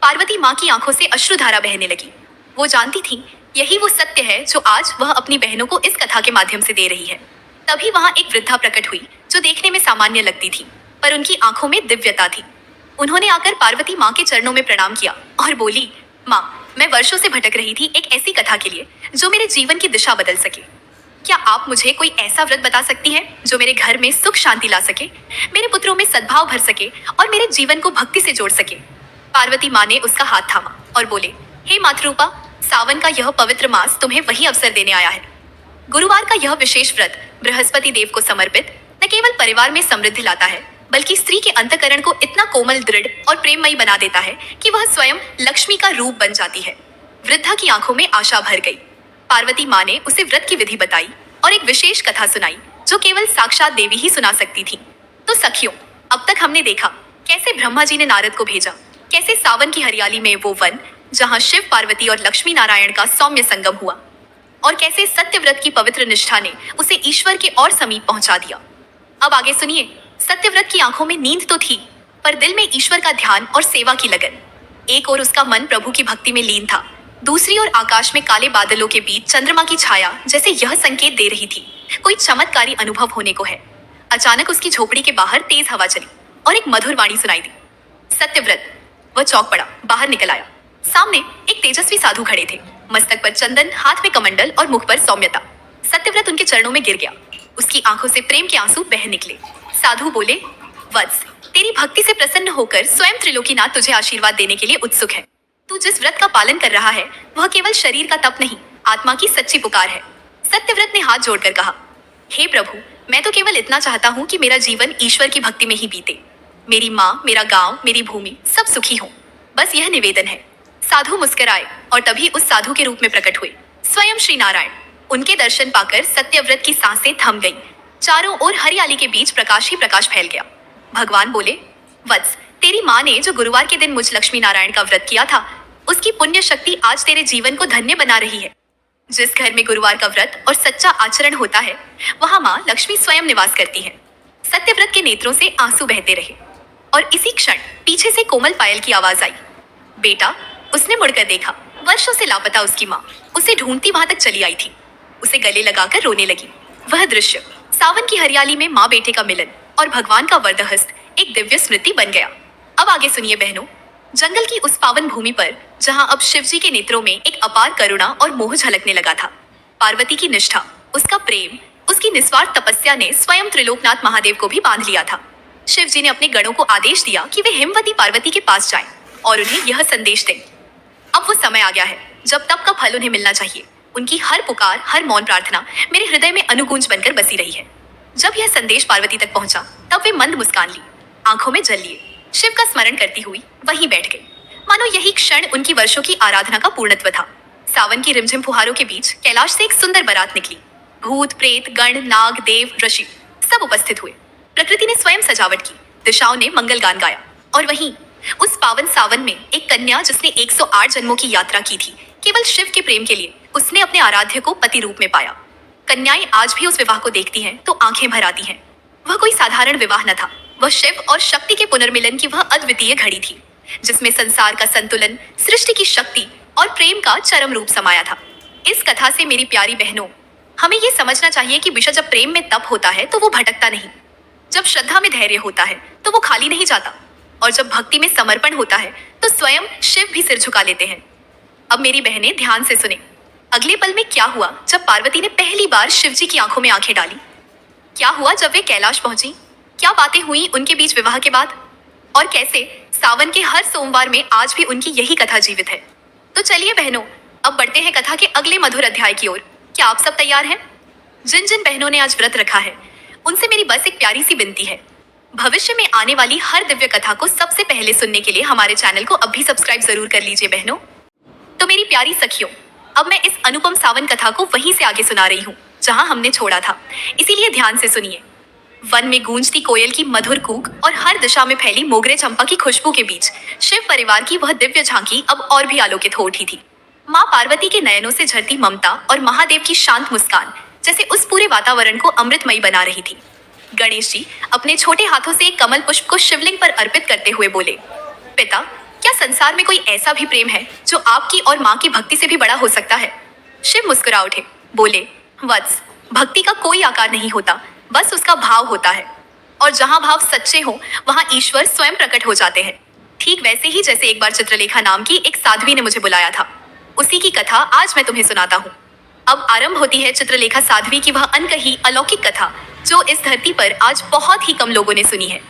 पार्वती माँ की आंखों से अश्रुधारा बहने लगी। वो जानती थी यही वो सत्य है जो आज वह अपनी बहनों को इस कथा के माध्यम से दे रही है। तभी वहां एक वृद्धा प्रकट हुई जो देखने में सामान्य लगती थी, पर उनकी आंखों में दिव्यता थी। उन्होंने आकर पार्वती माँ के चरणों में प्रणाम किया और बोली, माँ, मैं वर्षों से भटक रही थी एक ऐसी कथा के लिए जो मेरे जीवन की दिशा बदल सके। क्या आप मुझे कोई ऐसा व्रत बता सकती हैं जो मेरे घर में सुख शांति ला सके, मेरे पुत्रों में सद्भाव भर सके और मेरे जीवन को भक्ति से जोड़ सके? पार्वती माँ ने उसका हाथ थामा और बोले, हे मातृरूपा, सावन का यह पवित्र मास तुम्हें वही अवसर देने आया है। गुरुवार का यह विशेष व्रत बृहस्पति देव को समर्पित न केवल परिवार में समृद्धि लाता है, बल्कि स्त्री के अंतकरण को इतना कोमल, दृढ़ और प्रेममयी बना देता है कि वह स्वयं लक्ष्मी का रूप बन जाती है। वृद्धा की आंखों में आशा भर गई। पार्वती माँ ने उसे व्रत की विधि बताई और एक विशेष कथा सुनाई जो केवल साक्षात देवी ही सुना सकती थी। तो सखियों, अब तक हमने देखा कैसे ब्रह्मा जी ने नारद को भेजा, कैसे सावन की हरियाली में वो वन जहाँ शिव, पार्वती और लक्ष्मी नारायण का सौम्य संगम हुआ, और कैसे सत्यव्रत की पवित्र निष्ठा ने उसे ईश्वर के और समीप पहुंचा दिया। अब आगे सुनिए। सत्यव्रत की आंखों में नींद तो थी, पर दिल में ईश्वर का ध्यान और सेवा की लगन। एक ओर उसका मन प्रभु की भक्ति में लीन था, दूसरी ओर आकाश में काले बादलों के बीच चंद्रमा की छाया जैसे यह संकेत दे रही थी कोई चमत्कारी अनुभव होने को है। अचानक उसकी झोपड़ी के बाहर तेज हवा चली और एक मधुर वाणी सुनाई दी, सत्यव्रत। वह चौंक पड़ा, बाहर निकल आया। सामने एक तेजस्वी साधु खड़े थे, मस्तक पर चंदन, हाथ में कमंडल और मुख पर सौम्यता। सत्यव्रत उनके चरणों में गिर गया। उसकी आंखों से प्रेम के आंसू बह निकले। साधु बोले, वत्स, तेरी भक्ति से प्रसन्न होकर स्वयं त्रिलोकीनाथ तुझे आशीर्वाद देने के लिए उत्सुक है। तू जिस व्रत का पालन कर रहा है वह केवल शरीर का तप नहीं, आत्मा की सच्ची पुकार है। सत्यव्रत ने हाथ जोड़कर कहा, हे प्रभु, मैं तो केवल इतना चाहता हूँ कि मेरा जीवन ईश्वर की भक्ति में ही बीते। मेरी माँ, मेरा गांव, मेरी भूमि सब सुखी हो, बस यह निवेदन है। साधु मुस्कुराए और तभी उस साधु के रूप में प्रकट हुए स्वयं श्री नारायण। उनके दर्शन पाकर सत्यव्रत की सांसें थम गईं। चारों ओर हरियाली के बीच प्रकाश ही प्रकाश फैल गया। भगवान बोले, वत्स, तेरी माँ ने जो गुरुवार के दिन मुझ लक्ष्मी नारायण का व्रत किया था, उसकी पुण्य शक्ति आज तेरे जीवन को धन्य बना रही है। जिस घर में गुरुवार का व्रत और सच्चा आचरण होता है, वहां माँ लक्ष्मी स्वयं निवास करती है। सत्यव्रत के नेत्रों से आंसू बहते रहे और इसी क्षण पीछे से कोमल पायल की आवाज आई, बेटा। उसने मुड़कर देखा। वर्षों से लापता उसकी माँ उसे ढूंढती वहां तक चली आई थी। उसे गले लगाकर रोने लगी। वह दृश्य, सावन की हरियाली में माँ बेटे का मिलन और भगवान का वरदहस्त, एक दिव्य स्मृति बन गया। अब आगे सुनिए बहनों। जंगल की उस पावन भूमि पर, जहां अब शिवजी के नेत्रों में एक अपार करुणा और मोह झलकने लगा था, पार्वती की निष्ठा, उसका प्रेम, उसकी निस्वार्थ तपस्या ने स्वयं त्रिलोकनाथ महादेव को भी बांध लिया था। शिवजी ने अपने गणों को आदेश दिया कि वे हिमवती पार्वती के पास जाएं और उन्हें यह संदेश दें। अब वो समय आ गया है जब तप का फल उन्हें मिलना चाहिए। उनकी हर पुकार, हर मौन प्रार्थना मेरे हृदय में अनुगूंज बनकर बसी रही है। जब यह संदेश पार्वती तक पहुंचा, तब वे मंद मुस्कान ली, आंखों में जल लिए, शिव का स्मरण करती हुई वहीं बैठ गई, मानो यही क्षण उनकी वर्षों की आराधना का पूर्णत्व था। सावन की रिमझिम फुहारों के बीच कैलाश से एक सुंदर बारात निकली। भूत, प्रेत, गण, नाग, देव, ऋषि सब उपस्थित हुए। प्रकृति ने स्वयं सजावट की, दिशाओं ने मंगल गान गाया और वहीं उस पावन सावन में एक कन्या, जिसने 108 जन्मों की यात्रा की थी केवल शिव के प्रेम के लिए, उसने अपने आराध्य को पति रूप में पाया। कन्याएं आज भी उस विवाह को देखती हैं तो आंखें भर आती हैं। वह कोई साधारण विवाह न था, वह शिव और शक्ति के पुनर्मिलन की वह अद्वितीय घड़ी थी, जिसमें संसार का संतुलन, सृष्टि की शक्ति और प्रेम का चरम रूप समाया था। इस कथा से मेरी प्यारी बहनों, हमें ये समझना चाहिए कि विषय जब प्रेम में तप होता है तो वो भटकता नहीं, जब श्रद्धा में धैर्य होता है तो वो खाली नहीं जाता, और जब भक्ति में समर्पण होता है तो स्वयं शिव भी सिर झुका लेते हैं। अब मेरी बहनें ध्यान से सुने। अगले पल में क्या हुआ जब पार्वती ने पहली बार शिवजी की आंखों में आंखें डाली? क्या हुआ जब वे कैलाश पहुंची? क्या बातें हुई उनके बीच विवाह के बाद? और कैसे सावन के हर सोमवार में आज भी उनकी यही कथा जीवित है? तो चलिए बहनों, अब बढ़ते हैं कथा के अगले मधुर अध्याय की ओर। क्या आप सब तैयार हैं? जिन जिन बहनों ने आज व्रत रखा है, उनसे मेरी बस एक प्यारी सी विनती है। भविष्य में आने वाली हर दिव्य कथा को सबसे पहले सुनने के लिए हमारे चैनल को अब भी सब्सक्राइब जरूर कर लीजिए बहनों। तो मेरी प्यारी सखियों, अब मैं इस अनुपम सावन कथा को वहीं से आगे सुना रही हूँ जहां हमने छोड़ा था, इसीलिए ध्यान से सुनिए। वन में गूंजती कोयल की मधुर कूक और हर दिशा में फैली मोगरे चंपा की खुशबू के बीच शिव परिवार की वह दिव्य झांकी अब और भी आलोकित हो उठी थी। माँ पार्वती के नयनों से झरती ममता और महादेव की शांत मुस्कान जैसे उस पूरे वातावरण को अमृतमयी बना रही थी। गणेश जी अपने छोटे हाथों से एक कमल पुष्प को शिवलिंग पर अर्पित करते हुए बोले, पिता, क्या संसार में कोई ऐसा भी प्रेम है जो आपकी और माँ की भक्ति से भी बड़ा हो सकता है? शिव मुस्कुरा उठे, बोले, वत्स, भक्ति का कोई आकार नहीं होता, बस उसका भाव होता है, और जहाँ भाव सच्चे हो वहाँ ईश्वर स्वयं प्रकट हो जाते हैं। ठीक वैसे ही जैसे एक बार चित्रलेखा नाम की एक साध्वी ने मुझे बुलाया था, उसी की कथा आज मैं तुम्हें सुनाता हूँ। अब आरंभ होती है चित्रलेखा साध्वी की वह अनकही अलौकिक कथा जो इस धरती पर आज बहुत ही कम लोगों ने सुनी है।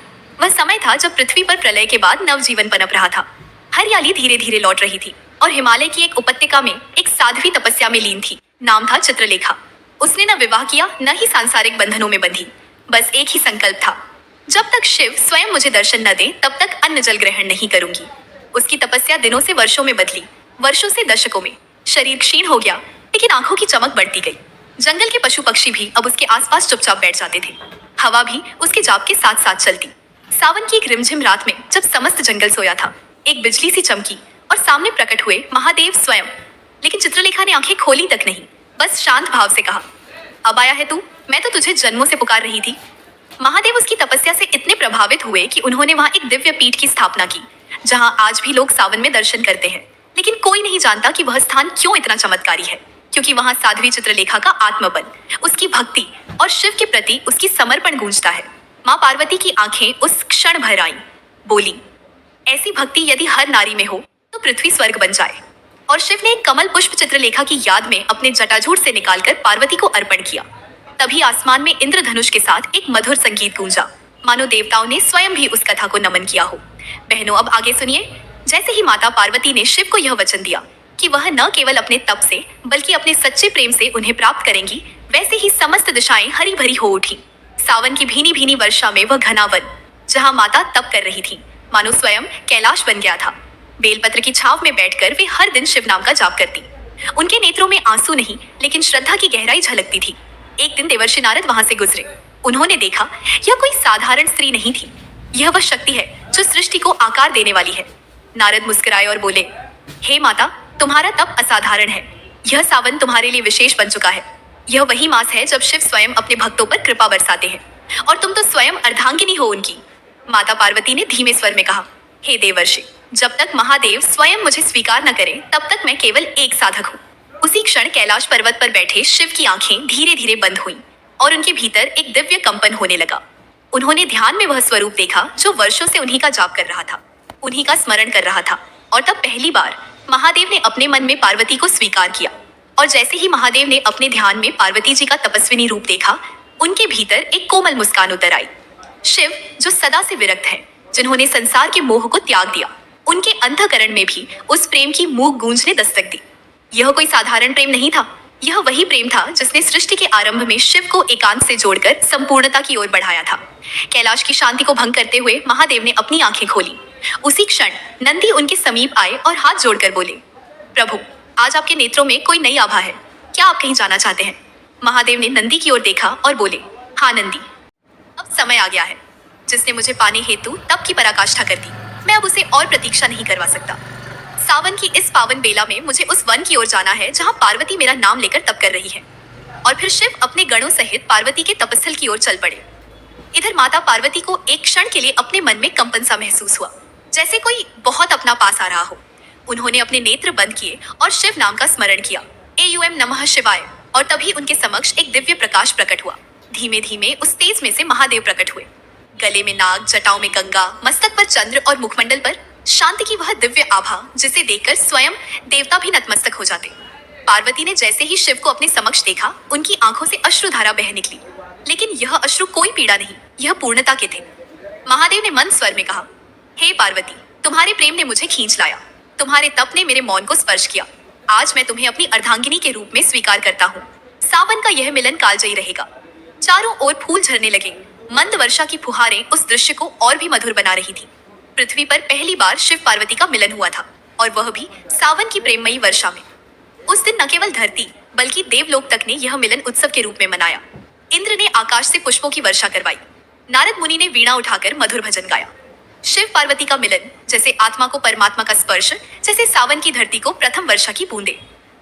वह समय था जब पृथ्वी पर प्रलय के बाद नवजीवन पनप रहा था। हरियाली धीरे धीरे लौट रही थी और हिमालय की एक उपत्यका में एक साध्वी तपस्या में लीन थी। नाम था चित्रलेखा। उसने न विवाह किया, न ही सांसारिक बंधनों में बंधी। बस एक ही संकल्प था, जब तक शिव स्वयं मुझे दर्शन न दे तब तक अन्न जल ग्रहण नहीं करूंगी। उसकी तपस्या दिनों से वर्षों में बदली, वर्षों से दशकों में। शरीर क्षीण हो गया, लेकिन आंखों की चमक बढ़ती गई। जंगल के पशु पक्षी भी अब उसके आसपास चुपचाप बैठ जाते थे। हवा भी उसके जाप के साथ साथ चलती। सावन की एक रिमझिम रात में जब समस्त जंगल सोया था, एक बिजली सी चमकी और सामने प्रकट हुए महादेव स्वयं। लेकिन चित्रलेखा ने आंखें खोली तक नहीं, बस शांत भाव से कहा, अब आया है तू? मैं तो तुझे जन्मों से पुकार रही थी। महादेव उसकी तपस्या से इतने प्रभावित हुए कि उन्होंने वहां एक दिव्य पीठ की स्थापना की, जहां आज भी लोग सावन में दर्शन करते हैं। लेकिन कोई नहीं जानता कि वह स्थान क्यों इतना चमत्कारी है, क्योंकि वहां साध्वी चित्रलेखा का आत्मबल, उसकी भक्ति और शिव के प्रति उसकी समर्पण गूंजता है। माँ पार्वती की आंखें उस क्षण भर आईं, बोली, ऐसी भक्ति यदि हर नारी में हो तो पृथ्वी स्वर्ग बन जाए। और शिव ने एक कमल पुष्प चित्रलेखा की याद में अपने जटाजूट से निकालकर पार्वती को अर्पण किया। तभी आसमान में इंद्रधनुष के साथ एक मधुर संगीत गूंजा, मानो देवताओं ने स्वयं भी उस कथा को नमन किया हो। बहनों, अब आगे सुनिए। जैसे ही माता पार्वती ने शिव को यह वचन दिया कि वह न केवल अपने तप से बल्कि अपने सच्चे प्रेम से उन्हें प्राप्त करेंगी, वैसे ही समस्त दिशाएं हरी भरी हो उठी। सावन की भीनी भीनी वर्षा में वह घना वन, जहां माता तप कर रही थी, मानो स्वयं कैलाश बन गया था। बेलपत्र की छाव में बैठकर वे हर दिन शिव नाम का जाप करती। उनके नेत्रों में आंसू नहीं, लेकिन श्रद्धा की गहराई झलकती थी। एक दिन देवर्षि नारद वहां से गुजरे। उन्होंने देखा, यह कोई साधारण स्त्री नहीं थी। यह वह शक्ति है जो सृष्टि को आकार देने वाली है। नारद मुस्कुराए और बोले, हे माता, तुम्हारा तप असाधारण है। यह सावन तुम्हारे लिए विशेष बन चुका है। यह वही मास है जब शिव स्वयं अपने भक्तों पर कृपा बरसाते हैं, और तुम तो स्वयं अर्धांगिनी हो उनकी। माता पार्वती ने धीमे स्वर में कहा, हे देवर्षि, जब तक महादेव स्वयं मुझे स्वीकार न करें, तब तक मैं केवल एक साधक हूँ। उसी क्षण कैलाश पर्वत पर बैठे शिव की आंखें धीरे धीरे बंद हुईं, और उनके भीतर एक दिव्य कंपन होने लगा। उन्होंने ध्यान में वह स्वरूप देखा जो वर्षों से उन्हीं का जाप कर रहा था, उन्हीं का स्मरण कर रहा था। और तब पहली बार महादेव ने अपने मन में पार्वती को स्वीकार किया। और जैसे ही महादेव ने अपने ध्यान में पार्वती जी का तपस्विनी रूप देखा, उनके भीतर एक कोमल मुस्कान उतर आई। शिव, जो सदा से विरक्त है, जिन्होंने संसार के मोह को त्याग दिया, उनके अंतःकरण में भी उस प्रेम की मूक गूंज ने दस्तक दी। यह कोई साधारण प्रेम नहीं था। यह वही प्रेम था जिसने सृष्टि के आरंभ में शिव को एकांत से जोड़कर संपूर्णता की ओर बढ़ाया था। कैलाश की शांति को भंग करते हुए महादेव ने अपनी आंखें खोली। उसी क्षण नंदी उनके समीप आए और हाथ जोड़कर बोले, प्रभु, आज आपके नेत्रों में कोई नई आभा है। क्या आप कहीं जाना चाहते हैं? महादेव ने नंदी की ओर देखा और बोले, हाँ नंदी, अब समय आ गया है। जिसने मुझे पाने हेतु तप की पराकाष्ठा कर दी, मैं अब उसे और प्रतीक्षा नहीं करवा सकता। सावन की इस पावन बेला में मुझे उस वन की ओर जाना है जहां पार्वती मेरा नाम लेकर तप कर रही है। और फिर शिव अपने गणों सहित पार्वती के तपस्थल की ओर चल पड़े। इधर माता पार्वती को एक क्षण के लिए अपने मन में कंपन सा महसूस हुआ, जैसे कोई बहुत अपना पास आ रहा हो। उन्होंने अपने नेत्र बंद किए और शिव नाम का स्मरण किया, एयूएम नमः शिवाय। और तभी उनके समक्ष एक दिव्य प्रकाश प्रकट हुआ। धीमे धीमे उस तेज में से महादेव प्रकट हुए। गले में नाग, जटाओं में गंगा, मस्तक पर चंद्र और मुखमंडल पर शांति की वह दिव्य आभा जिसे देखकर स्वयं देवता भी नतमस्तक हो जाते। पार्वती ने जैसे ही शिव को अपने समक्ष देखा, उनकी आंखों से अश्रुधारा बह निकली। लेकिन यह अश्रु कोई पीड़ा नहीं, यह पूर्णता के थे। महादेव ने मंद स्वर में कहा, हे पार्वती, तुम्हारे प्रेम ने मुझे खींच लाया। तुम्हारे तप ने मेरे मौन को स्पर्श किया। आज मैं तुम्हें अपनी अर्धांगिनी के रूप में स्वीकार करता हूँ। सावन का यह मिलन कालजयी रहेगा। चारों ओर फूल झरने लगे। मंद वर्षा की फुहारें उस दृश्य को और भी मधुर बना रही थी। पृथ्वी पर पहली बार शिव पार्वती का मिलन हुआ था, और वह भी सावन की प्रेममयी वर्षा में। उस दिन न केवल धरती बल्कि देवलोक तक ने यह मिलन उत्सव के रूप में मनाया। इंद्र ने आकाश से पुष्पों की वर्षा करवाई। नारद मुनि ने वीणा उठाकर मधुर भजन गाया। शिव पार्वती का मिलन जैसे आत्मा को परमात्मा का स्पर्श, जैसे सावन की धरती को प्रथम वर्षा की बूंदे।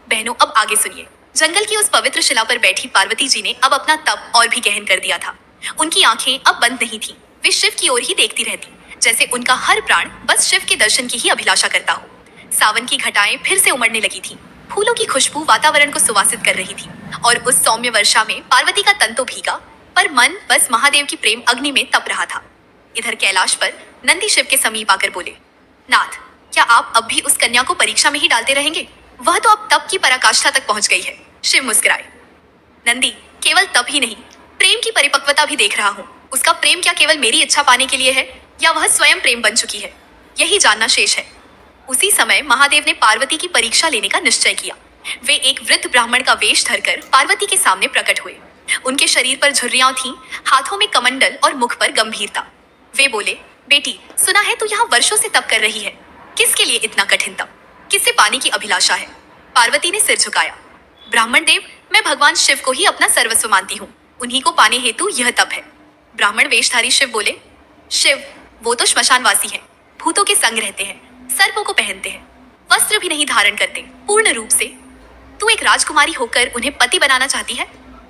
बहनों, अब आगे सुनिए। जंगल की उस पवित्र शिला पर बैठी पार्वती जी ने अब अपना तप और भी गहन कर दिया था। उनकी आंखें अब बंद नहीं थी। वे शिव की ओर ही देखती रहती, जैसे उनका हर प्राण बस शिव के दर्शन की ही अभिलाषा करता हो। सावन की घटाएं फिर से उमड़ने लगी थी। फूलों की खुशबू वातावरण को सुवासित कर रही थी, और उस सौम्य वर्षा में पार्वती का तन तो भीगा, पर मन बस महादेव की प्रेम अग्नि में तप रहा था। इधर कैलाश पर नंदी शिव के समीप आकर बोले, नाथ, क्या आप अब भी उस कन्या को परीक्षा में ही डालते रहेंगे? वह तो अब तप की पराकाष्ठा तक पहुंच गई है। शिव मुस्कुराए, नंदी, केवल तप ही नहीं, प्रेम की परिपक्वता भी देख रहा हूँ। उसका प्रेम क्या केवल मेरी इच्छा पाने के लिए है, या वह स्वयं प्रेम बन चुकी है? यही जानना शेष है। उसी समय महादेव ने पार्वती की परीक्षा लेने का निश्चय किया। वे एक वृद्ध ब्राह्मण का वेश धरकर पार्वती के सामने प्रकट हुए। उनके शरीर पर झुर्रियां थीं, हाथों में कमंडल और मुख पर गंभीरता। वे बोले, बेटी, सुना है तू यहाँ वर्षों से तप कर रही है। किसके लिए इतना कठिन तप? किससे पाने की अभिलाषा है? पार्वती ने सिर झुकाया। ब्राह्मण देव, मैं भगवान शिव को ही अपना सर्वस्व मानती हूँ। उन्हीं को पाने हेतु यह तप है। ब्राह्मण वेशधारी शिव बोले, शिव, वो तो श्मशानवासी हैं, भूतों के संग रहते हैं, सर्पों को पहनते हैं, वस्त्र भी नहीं धारण करते पूर्ण रूप से। तू एक राजकुमारी होकर उन्हें पति बनाना चाहती है?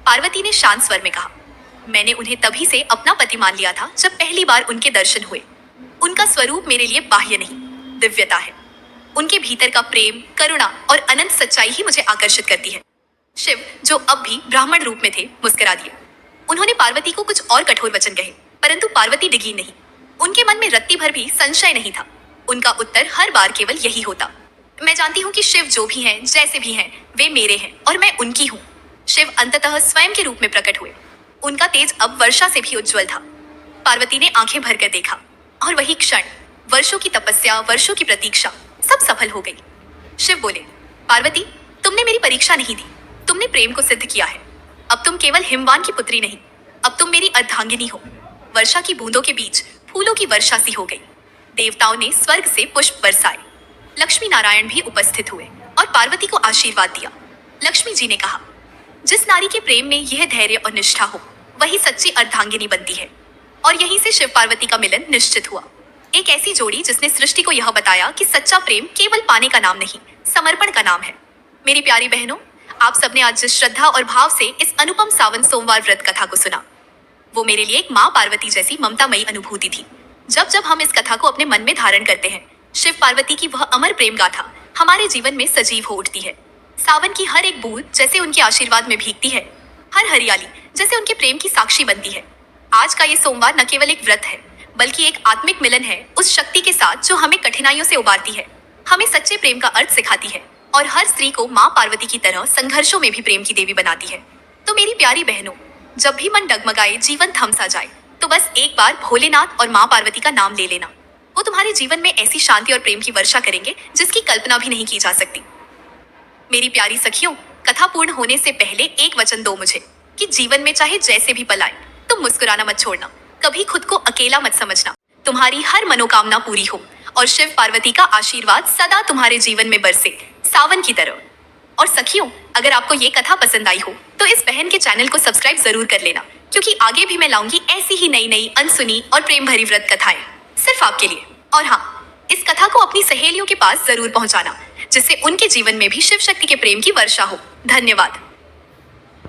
पार्वती ने शांत स्वर में कहा, मैंने उन्हें तभी से अपना पति मान लिया था जब पहली बार उनके दर्शन हुए। उनका स्वरूप मेरे लिए बाह्य नहीं, दिव्यता है। उनके भीतर का प्रेम, करुणा और अनंत सच्चाई ही मुझे आकर्षित करती है। शिव, जो अब भी ब्राह्मण रूप में थे, मुस्कुरा दिए। उन्होंने पार्वती को कुछ और कठोर वचन कहे, परंतु पार्वती डिगी नहीं। उनके मन में रत्ती भर भी संशय नहीं था। उनका उत्तर हर बार केवल यही होता, मैं जानती हूँ कि शिव जो भी हैं, जैसे भी हैं, वे मेरे हैं और मैं उनकी हूँ। शिव अंततः स्वयं के रूप में प्रकट हुए। उनका तेज अब वर्षा से भी उज्जवल था। पार्वती ने आंखें भरकर देखा, और वही क्षण, वर्षों की तपस्या, वर्षों की प्रतीक्षा, सब सफल हो गई। शिव बोले, पार्वती, तुमने मेरी परीक्षा नहीं दी, तुमने प्रेम को सिद्ध किया है। अब तुम केवल हिमवान की पुत्री नहीं, अब तुम मेरी अर्धांगिनी हो। वर्षा की बूंदों के बीच फूलों की वर्षा सी हो गई। देवताओं ने स्वर्ग से पुष्प बरसाए। लक्ष्मी नारायण भी उपस्थित हुए और पार्वती को आशीर्वाद दिया। लक्ष्मी जी ने कहा, जिस नारी के प्रेम में यह धैर्य और निष्ठा हो, वही सच्ची अर्धांगिनी बनती है। और यहीं से शिव पार्वती का मिलन निश्चित हुआ। एक ऐसी जोड़ी जिसने सृष्टि को यह बताया कि सच्चा प्रेम केवल पाने का नाम नहीं, समर्पण का नाम है। मेरी प्यारी बहनों, आप सबने आज जिस श्रद्धा और भाव से इस अनुपम सावन सोमवार व्रत कथा को सुना, वो मेरे लिए एक माँ पार्वती जैसी ममतामयी अनुभूति थी। जब जब हम इस कथा को अपने मन में धारण करते हैं, शिव पार्वती की वह अमर प्रेम गाथा हमारे जीवन में सजीव हो उठती है। सावन की हर एक बूंद जैसे उनके आशीर्वाद में भीगती है, हर हरियाली जैसे उनके प्रेम की साक्षी बनती है। आज का ये सोमवार न केवल एक व्रत है, बल्कि एक आत्मिक मिलन है उस शक्ति के साथ जो हमें कठिनाइयों से उबारती है, हमें सच्चे प्रेम का अर्थ सिखाती है और हर स्त्री को माँ पार्वती की तरह संघर्षों में भी प्रेम की देवी बनाती है। तो मेरी प्यारी बहनों, जब भी मन डगमगाए, जीवन थम सा जाए, तो बस एक बार भोलेनाथ और माँ पार्वती का नाम ले लेना। वो तुम्हारे जीवन में ऐसी शांति और प्रेम की वर्षा करेंगे जिसकी कल्पना भी नहीं की जा सकती। मेरी प्यारी सखियों, कथा पूर्ण होने से पहले एक वचन दो मुझे कि जीवन में चाहे जैसे भी पल आए, तुम मुस्कुराना मत छोड़ना, कभी खुद को अकेला मत समझना। तुम्हारी हर मनोकामना पूरी हो और शिव पार्वती का आशीर्वाद सदा तुम्हारे जीवन में बरसे, सावन की तरह। और सखियों, अगर आपको ये कथा पसंद आई हो तो इस बहन के चैनल को सब्सक्राइब जरूर कर लेना, क्योंकि आगे भी मैं लाऊंगी ऐसी ही नई नई अनसुनी और प्रेम भरी व्रत कथाएं सिर्फ आपके लिए। और हाँ, इस कथा को अपनी सहेलियों के पास जरूर पहुंचाना, जिससे उनके जीवन में भी शिव शक्ति के प्रेम की वर्षा हो। धन्यवाद।